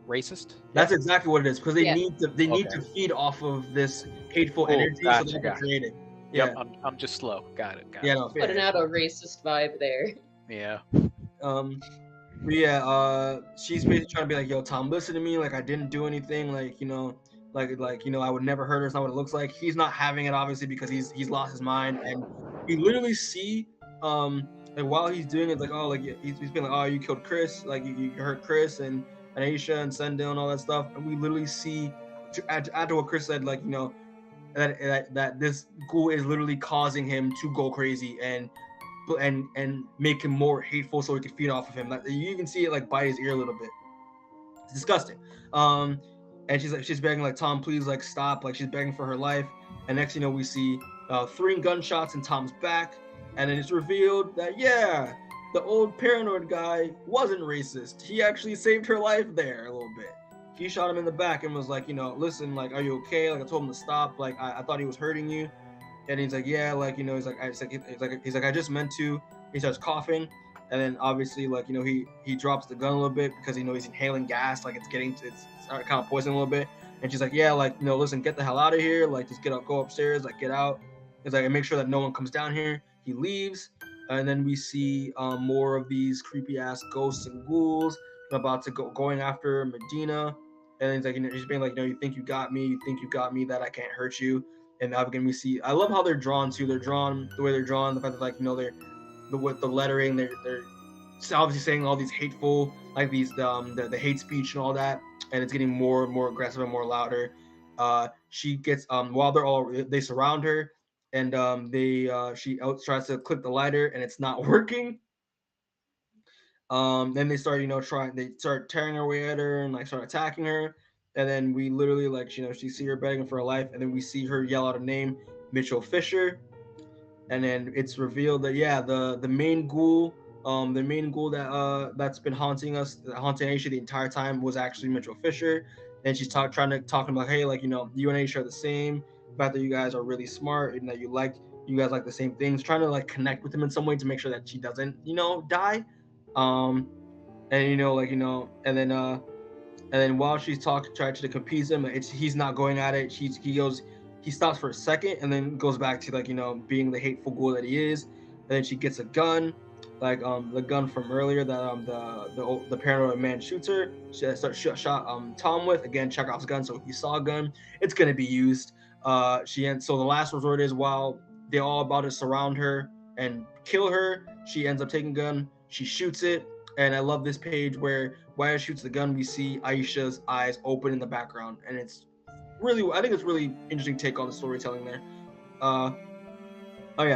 racist? That's exactly what it is, because they need to feed off of this hateful energy, so they can create it. Yep, yeah. I'm just slow. Got it. Yeah, no, putting out a racist vibe there. Yeah. But yeah, she's basically trying to be like, yo, Tom, listen to me. Like, I didn't do anything. Like, I would never hurt her. It's not what it looks like. He's not having it, obviously, because he's lost his mind. And we literally see, like, while he's doing it, like, oh, like, he's being like, oh, you killed Chris. Like, you hurt Chris and Aisha and Sendil and all that stuff. And we literally see, to add to what Chris said, like, that this ghoul is literally causing him to go crazy and make him more hateful, so he could feed off of him. Like, you even see it, like, bite his ear a little bit. It's disgusting. And she's begging, like, Tom, please, like, stop. Like, she's begging for her life. And next, we see 3 gunshots in Tom's back. And then it's revealed that, yeah, the old paranoid guy wasn't racist. He actually saved her life there a little bit. He shot him in the back and was like, listen, like, are you okay? Like, I told him to stop. Like, I thought he was hurting you. And he's like, yeah, like, he's like, I just meant to. He starts coughing. And then obviously, like, he drops the gun a little bit because, he's inhaling gas. Like, it's kind of poisoning a little bit. And she's like, yeah, like, listen, get the hell out of here. Like, just get up, go upstairs, like, get out. It's like, make sure that no one comes down here. He leaves. And then we see more of these creepy ass ghosts and ghouls about to going after Medina. And he's like, he's being like, you think you got me? You think you got me? That I can't hurt you. And again, we see. I love how they're drawn too. They're drawn the way they're drawn. The fact that they're with the lettering. They're obviously saying all these hateful, like these the hate speech and all that. And it's getting more and more aggressive and more louder. She gets while they surround her, and she tries to click the lighter and it's not working. Then they start they start tearing their way at her and like start attacking her. And then we literally she see her begging for her life, and then we see her yell out a name, Mitchell Fisher. And then it's revealed that the main ghoul that's been haunting Aisha the entire time was actually Mitchell Fisher. And she's talking about, hey, like, you and Aisha are the same. The fact that you guys are really smart and that you guys like the same things, trying to like connect with him in some way to make sure that she doesn't die. um and and then while she's trying to appease him, he's not going at it. He stops for a second and then goes back to being the hateful ghoul that he is. And then she gets a gun, like the gun from earlier that the paranoid man shoots her. She shot Tom with, again, Chekhov's gun. So if you saw a gun, it's gonna be used. So the last resort is, while they're all about to surround her and kill her, she ends up taking a gun. She shoots it. And I love this page where while she shoots the gun, we see Aisha's eyes open in the background, and I think it's really interesting take on the storytelling there.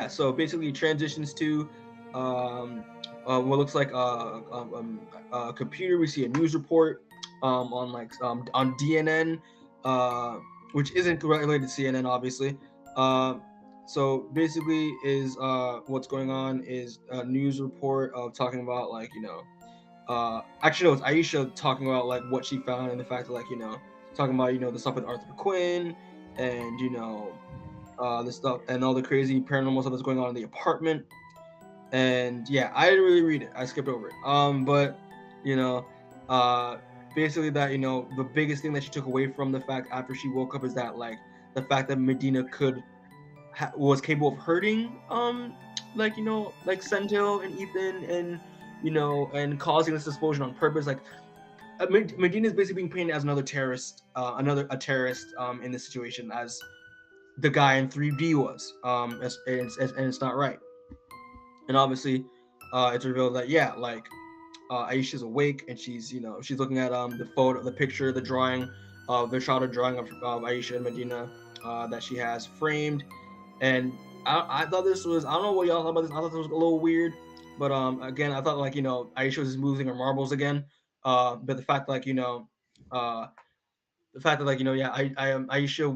So basically transitions to what looks like a computer. We see a news report on DNN, which isn't related to CNN, obviously. So basically, is what's going on is a news report of talking about actually no, it's Aisha talking about like what she found, and the fact that talking about the stuff with Arthur Quinn, and the stuff and all the crazy paranormal stuff that's going on in the apartment. And yeah, I didn't really read it. I skipped over it. But basically that the biggest thing that she took away from the fact after she woke up is that the fact that Medina was capable of hurting Sentil and Ethan, and and causing this explosion on purpose. Medina is basically being painted as another terrorist, in this situation, as the guy in 3D was, and it's not right. And obviously, it's revealed that Aisha's awake, and she's looking at the picture, the drawing, the childhood drawing of Aisha and Medina that she has framed. And I thought this was, I don't know what y'all thought about this. I thought this was a little weird, but again, I thought Aisha was just moving her marbles again. But the fact Aisha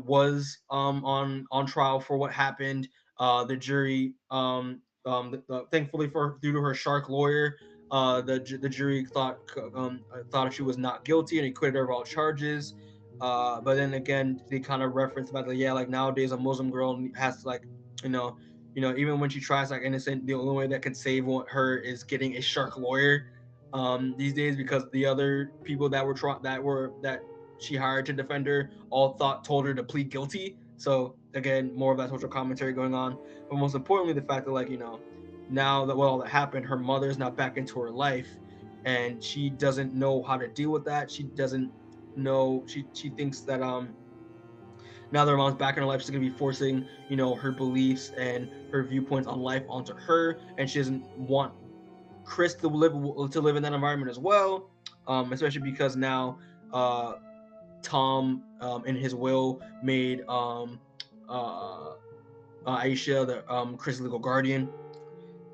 was on trial for what happened. The jury, thankfully due to her shark lawyer, the jury thought she was not guilty and acquitted her of all charges. But then again, they kind of referenced about nowadays a Muslim girl has to even when she tries innocent, the only way that can save her is getting a shark lawyer these days, because the other people that she hired to defend her told her to plead guilty. So again, more of that social commentary going on. But most importantly, the fact that now that all that happened, her mother's now back into her life, and she doesn't know how to deal with that. She doesn't know. She thinks that now that her mom's back in her life, she's gonna be forcing her beliefs and her viewpoints on life onto her, and she doesn't want Chris to live in that environment as well, especially because now Tom in his will made Aisha the Chris' legal guardian.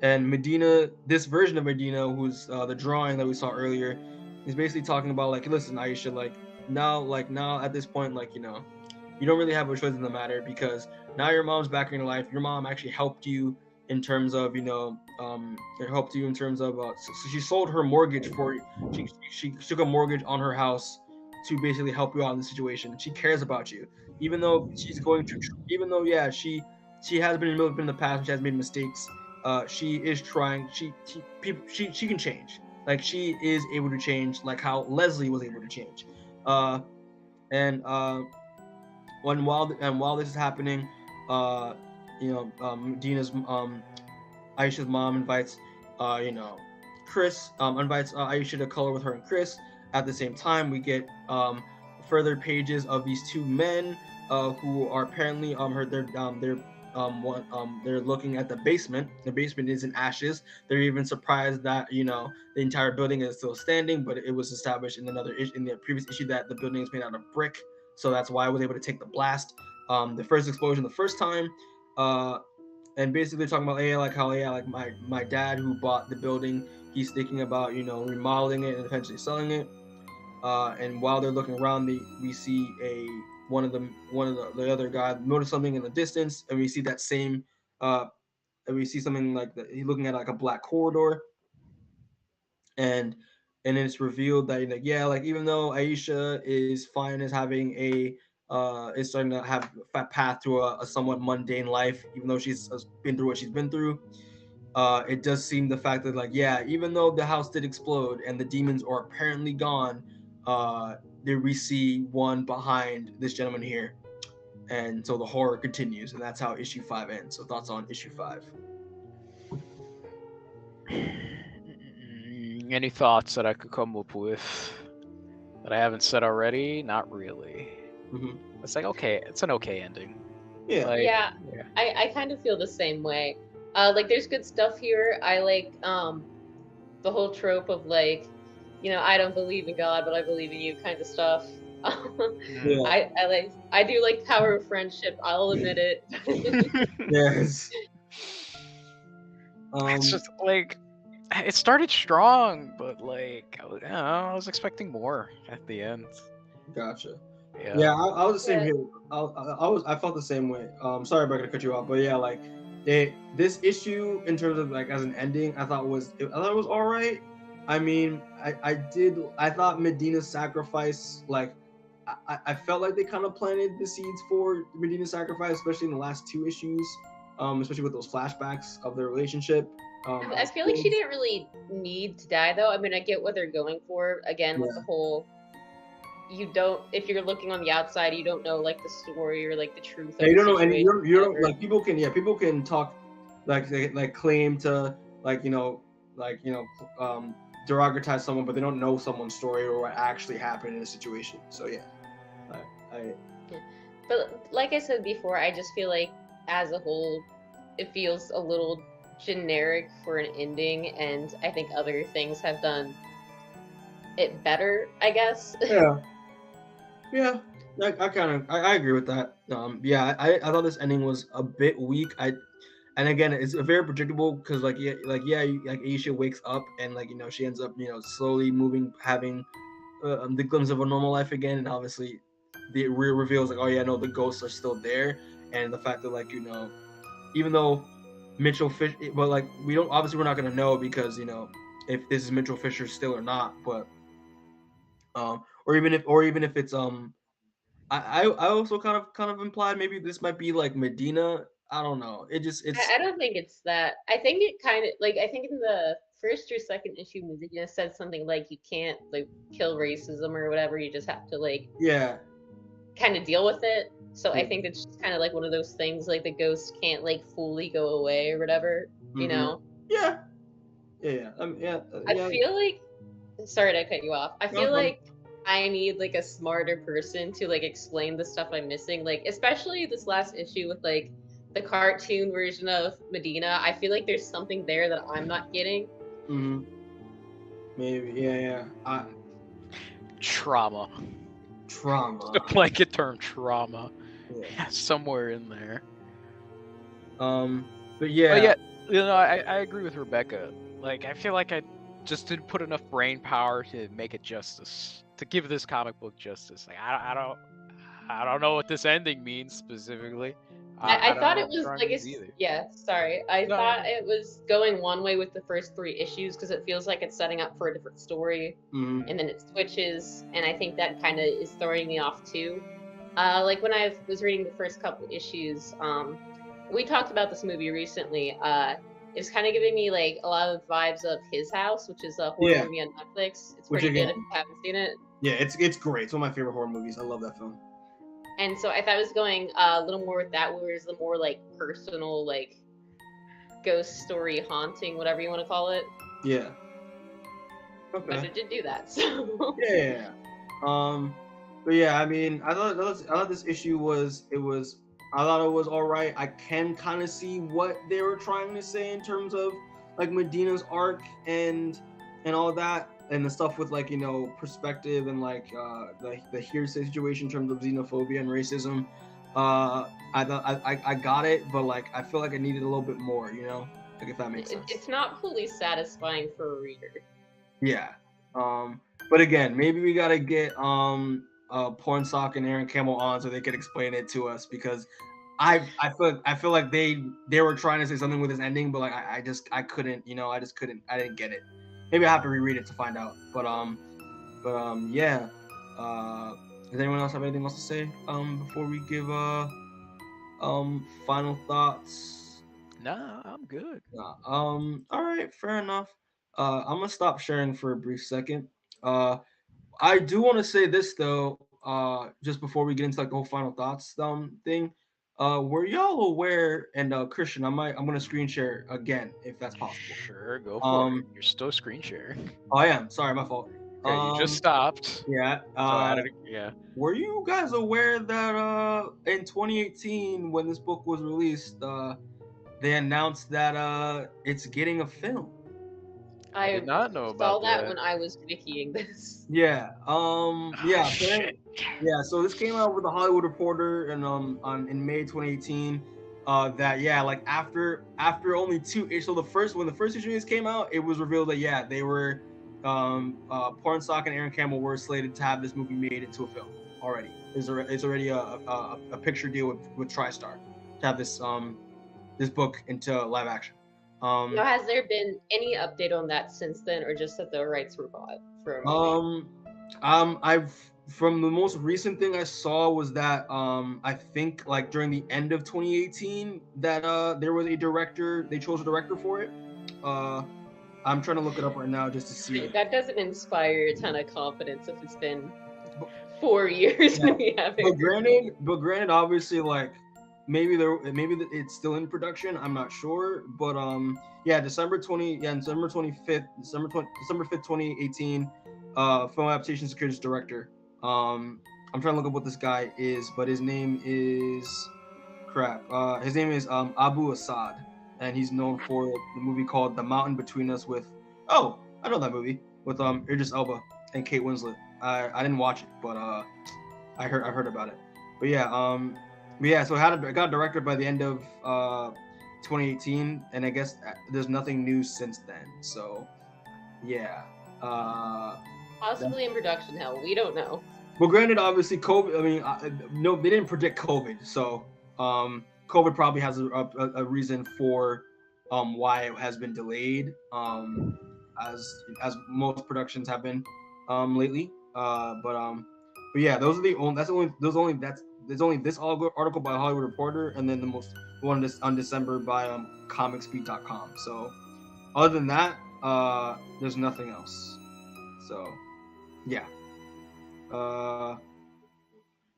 And Medina, this version of Medina, who's the drawing that we saw earlier, is basically talking about listen, Aisha, now at this point, you don't really have a choice in the matter, because now your mom's back in your life. Your mom actually helped you in terms of it helped you in terms of so she sold her mortgage for she took a mortgage on her house to basically help you out in the situation. She cares about you, even though she's going to even though she has been in the past, she has made mistakes. She is trying. She can change. Like she is able to change, like how Leslie was able to change. And while this is happening, Dina's Aisha's mom invites Chris invites Aisha to color with her and Chris. At the same time, we get further pages of these two men who are apparently they're looking at the basement. The basement is in ashes. They're even surprised that the entire building is still standing, but it was established in the previous issue that the building is made out of brick, so that's why I was able to take the blast. The first explosion the first time, and basically talking about like my dad who bought the building, he's thinking about remodeling it and eventually selling it. And while they're looking around, we see one of the other guy notice something in the distance, and we see that same and we see something like that. He's looking at like a black corridor, and it's revealed that even though Aisha is fine as having is starting to have a path to a somewhat mundane life, even though she's been through what she's been through. It does seem the fact that even though the house did explode and the demons are apparently gone, there we see one behind this gentleman here, and so the horror continues, and that's how issue 5 ends. So thoughts on issue 5? Any thoughts that I could come up with that I haven't said already? Not really. Mm-hmm. It's like okay, it's an okay ending. Yeah. I kind of feel the same way. Like there's good stuff here. I like the whole trope of like, I don't believe in God, but I believe in you kind of stuff. Yeah. I do like power of friendship. I'll admit it. Yes. It's just like it started strong, but like I was expecting more at the end. Gotcha. Yeah. Yeah, I was the same here. I felt the same way. Sorry about to cut you off, but yeah, like this issue in terms of like as an ending, I thought it was all right. I mean, I thought Medina's sacrifice, like I felt like they kind of planted the seeds for Medina's sacrifice, especially in the last 2 issues, especially with those flashbacks of their relationship. I feel like she didn't really need to die though. I mean, I get what they're going for again with the whole. If you're looking on the outside, you don't know like the story or like the truth. Yeah, you don't know any. You don't like people can talk like claim to derogatize someone, but they don't know someone's story or what actually happened in a situation. So yeah, But like I said before, I just feel like as a whole, it feels a little generic for an ending, and I think other things have done it better, I guess. Yeah, I agree with that. I thought this ending was a bit weak. And again, it's very predictable because Aisha wakes up and she ends up slowly moving, having the glimpse of a normal life again, and obviously the real reveal is the ghosts are still there, and the fact that even though Mitchell Fisher, but we're not gonna know because if this is Mitchell Fisher still or not, but or even if it's I also kind of implied maybe this might be like Medina. I don't know. It's. I don't think it's that. I think it kind of I think in the first or second issue, Medina said something like you can't kill racism or whatever. You just have to kind of deal with it. So I think it's just kind of one of those things the ghost can't fully go away or whatever. Mm-hmm. Yeah. I feel like. Sorry to cut you off. I feel like I need a smarter person to explain the stuff I'm missing. Especially this last issue with the cartoon version of Medina. I feel like there's something there that I'm not getting. Mm-hmm. Maybe. Yeah. Trauma. The blanket term trauma. Yeah, somewhere in there. But yeah. I agree with Rebecca. I feel like I just didn't put enough brain power to make it justice, to give this comic book justice. I don't know what this ending means specifically. I I don't thought know it what was genre like means it's either. yeah, sorry. I No, thought no. it was going one way with the first three issues because it feels like it's setting up for a different story, Mhm. and then it switches, and I think that kind of is throwing me off too. Like when I was reading the first couple issues, we talked about this movie recently. It's kind of giving me like a lot of vibes of His House, which is a horror Yeah. movie on Netflix. It's Which pretty again, good if you haven't seen it. yeah, it's great. It's one of my favorite horror movies. I love that film. And so I thought it was going a little more with that, where it's the more like personal, like ghost story, haunting, whatever you want to call it. Yeah. But Okay. it did do that. So Yeah. But yeah, I mean, I thought this issue was I thought it was all right. I can kind of see what they were trying to say in terms of like Medina's arc and all that and the stuff with like perspective and like the hearsay situation in terms of xenophobia and racism. I thought I got it, but like I feel like I needed a little bit more, like if that makes sense. it's not fully satisfying for a reader. Yeah. But again, maybe we gotta get Pornsak and Aaron Campbell on so they could explain it to us because I feel like they were trying to say something with this ending, but like I couldn't, I didn't get it. Maybe I have to reread it to find out. But yeah. Does anyone else have anything else to say before we give final thoughts? Nah, I'm good. All right, fair enough. I'm gonna stop sharing for a brief second. I do want to say this though, just before we get into like the whole final thoughts thing. Were y'all aware? And Christian, I'm gonna screen share again if that's possible. Sure, go for it. Um, You're still screen sharing. I am sorry, my fault. Okay, you just stopped. Yeah. So add it. Yeah. Were you guys aware that in 2018 when this book was released, they announced that it's getting a film? I did not know saw about that that. when I was wikiing this. Yeah. Yeah. Oh, shit. Yeah. So this came out with the Hollywood Reporter and in May 2018. That yeah, like after only two issues. So when the first issue came out, it was revealed that yeah, they were Pornsak and Aaron Campbell were slated to have this movie made into a film already. It's already a picture deal with TriStar to have this book into live action. Now, has there been any update on that since then, or just that the rights were bought for a movie? I've from the most recent thing I saw was that I think like during the end of 2018 that there was a director. They chose a director for it. I'm trying to look it up right now just to see. That doesn't inspire a ton of confidence if it's been 4 years Yeah. and we haven't. But granted, obviously, like maybe it's still in production. I'm not sure, but yeah, December 25th, December 5th, 2018. Film adaptation securities director. I'm trying to look up what this guy is, but his name is his name is Abu Assad, and he's known for the movie called The Mountain Between Us with I know that movie with Idris Elba and Kate Winslet. I didn't watch it, but I heard about it. But yeah, so it got directed by the end of 2018, and I guess there's nothing new since then. So yeah. Possibly in production hell. We don't know. Well, granted, obviously, COVID. I mean, no, they didn't predict COVID, so COVID probably has a reason for why it has been delayed, as most productions have been lately. But yeah, those are the only there's only this article by Hollywood Reporter, and then the one on December by comicsbeat.com. So other than that, there's nothing else. So yeah.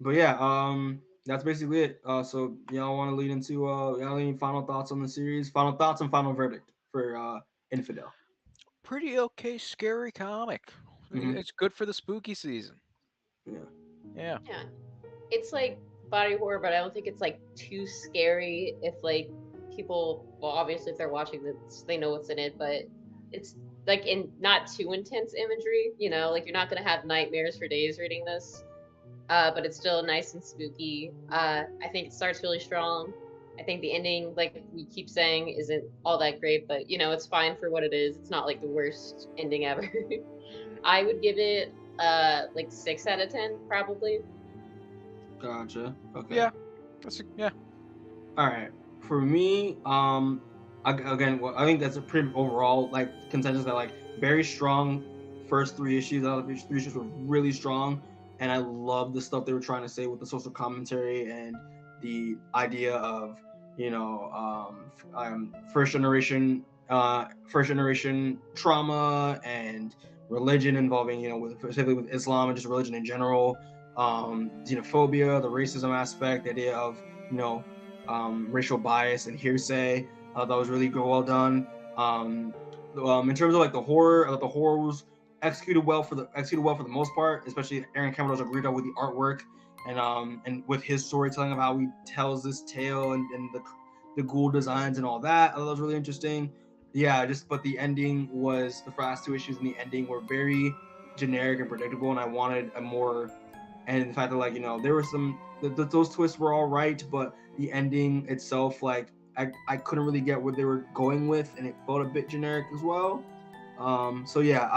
But yeah, that's basically it. So y'all want to lead into y'all any final thoughts on the series? Final thoughts and final verdict for Infidel. Pretty okay, scary comic. Mhm. It's good for the spooky season. Yeah. Yeah. Yeah. It's like body horror, but I don't think it's like too scary if like people, well, obviously if they're watching this, they know what's in it, but it's like in not too intense imagery, like you're not gonna have nightmares for days reading this. But it's still nice and spooky. I think it starts really strong. I think the ending, like we keep saying, isn't all that great, but it's fine for what it is. It's not like the worst ending ever. I would give it like 6 out of 10 probably. Gotcha. Okay. Yeah. All right. For me, again, well, I think that's a pretty overall like consensus that like very strong first three issues. Out of the three issues were really strong, and I love the stuff they were trying to say with the social commentary and the idea of first generation trauma and religion involving with specifically with Islam and just religion in general, xenophobia, the racism aspect, the idea of you know racial bias and hearsay. That was really well done. In terms of like the horror was executed well for the most part. Especially Aaron Campbell does a great job with the artwork and with his storytelling of how he tells this tale and the ghoul designs and all that. I thought that was really interesting. Yeah, just but the ending was the last two issues and the ending were very generic and predictable, and I wanted a more and the fact that there were some those twists were all right, but the ending itself I couldn't really get what they were going with, and it felt a bit generic as well. So yeah,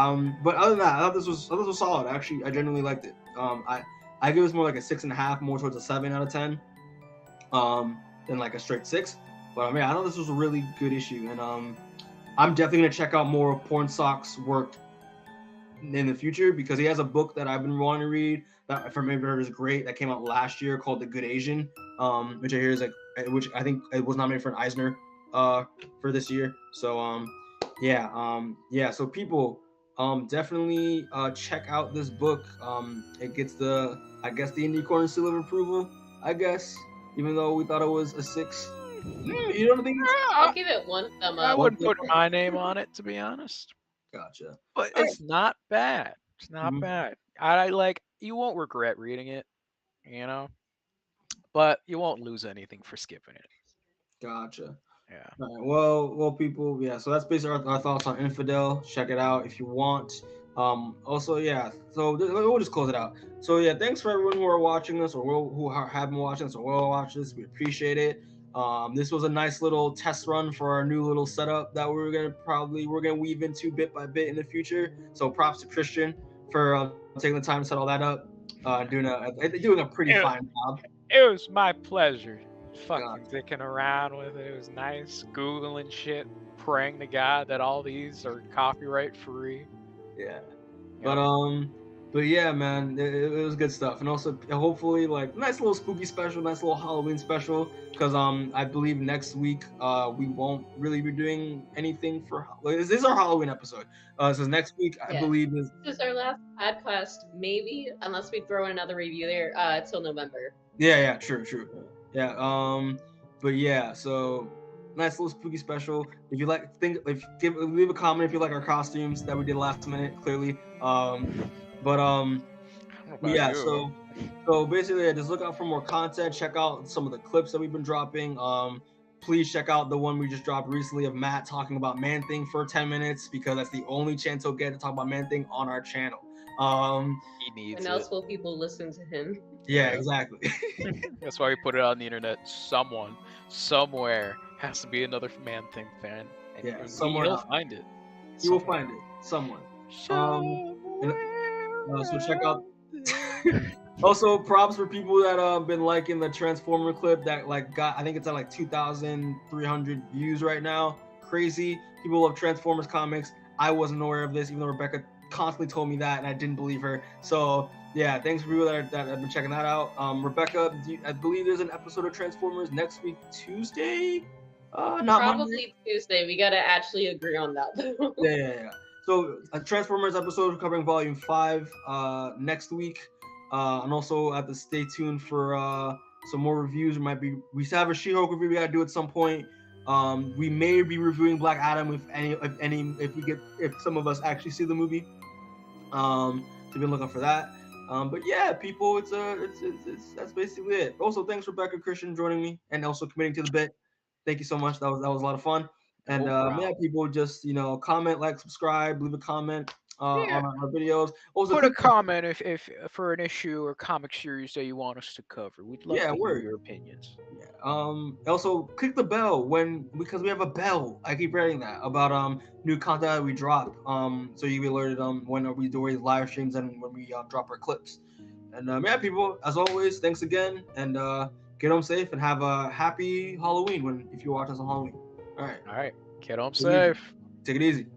but other than that, I thought this was solid. Actually, I genuinely liked it. I give this more like a 6.5, more towards a 7 out of 10, than like a straight 6. But I mean, I thought this was a really good issue, and I'm definitely gonna check out more of Pornsak's work in the future because he has a book that I've been wanting to read that from maybe heard is great that came out last year called The Good Asian, which I hear is which I think it was nominated for an Eisner for this year. So yeah. So people definitely check out this book. It gets I guess the Indie Corner seal of approval. I guess even though we thought it was a 6. You don't think it's I'll give it one thumb I up. wouldn't put my name on it, to be honest. gotcha? But it's not bad. It's not Mhm. bad. I like you won't regret reading it, you know, but you won't lose anything for skipping it. Gotcha. Yeah. All right. Well, people. Yeah. So that's basically our thoughts on Infidel. Check it out if you want. Also, yeah. So we'll just close it out. So yeah, thanks for everyone who are watching this or have been watching this or will watch this. We appreciate it. This was a nice little test run for our new little setup that we're gonna weave into bit by bit in the future. So props to Christian for taking the time to set all that up. Doing a pretty fine It, job. it was my pleasure God. fucking dicking around with it. It was nice. Googling shit, praying to God that all these are copyright free. Yeah. But Yep. but yeah, man, it was good stuff, and also hopefully like nice little spooky special, nice little Halloween special. Because I believe next week we won't really be doing anything for this is our Halloween episode. So next week I Yeah. believe is This is our last podcast, maybe, unless we throw in another review there till November. yeah, true. Yeah, but yeah, so nice little spooky special. If you like, leave a comment if you like our costumes that we did last minute. Clearly, but I don't know about yeah, you. so basically, yeah, just look out for more content. Check out some of the clips that we've been dropping. Please check out the one we just dropped recently of Matt talking about Man Thing for 10 minutes because that's the only chance he'll get to talk about Man Thing on our channel. He needs When it. else will people listen to him? Yeah, Yeah. exactly. That's why we put it on the internet. Someone, somewhere, has to be another Man Thing fan. And Yeah, he, someone he'll else. find it. You will Somewhere. find it. Someone. Somewhere. So check out. out there. Also, props for people that been liking the Transformer clip that got I think it's at like 2,300 views right now. Crazy. People love Transformers comics. I wasn't aware of this, even though Rebecca constantly told me that, and I didn't believe her. So yeah, thanks for people that have been checking that out. Rebecca, I believe there's an episode of Transformers next week Tuesday. Not Monday. Probably Tuesday. We gotta actually agree on that though. Yeah. So a Transformers episode covering Volume 5 next week, and also have to stay tuned for some more reviews. We still have a She-Hulk review we gotta do at some point. We may be reviewing Black Adam if some of us actually see the movie. So be looking for that. But yeah, people, it's that's basically it. Also, thanks Rebecca Christian joining me and also committing to the bit. Thank you so much. That was a lot of fun. And No problem. yeah, people just comment, like, subscribe, leave a comment Yeah. on our videos. Also, Put a comment if for an issue or comic series that you want us to cover. We'd love yeah, to hear word. your opinions. Yeah. Also click the bell because we have a bell. I keep writing that about new content that we drop. So you be alerted when we do our live streams and when we drop our clips. And yeah, people, as always, thanks again. And Get home safe and have a happy Halloween if you watch us on Halloween. All right. All right. Get home Take it easy. safe. Take it easy.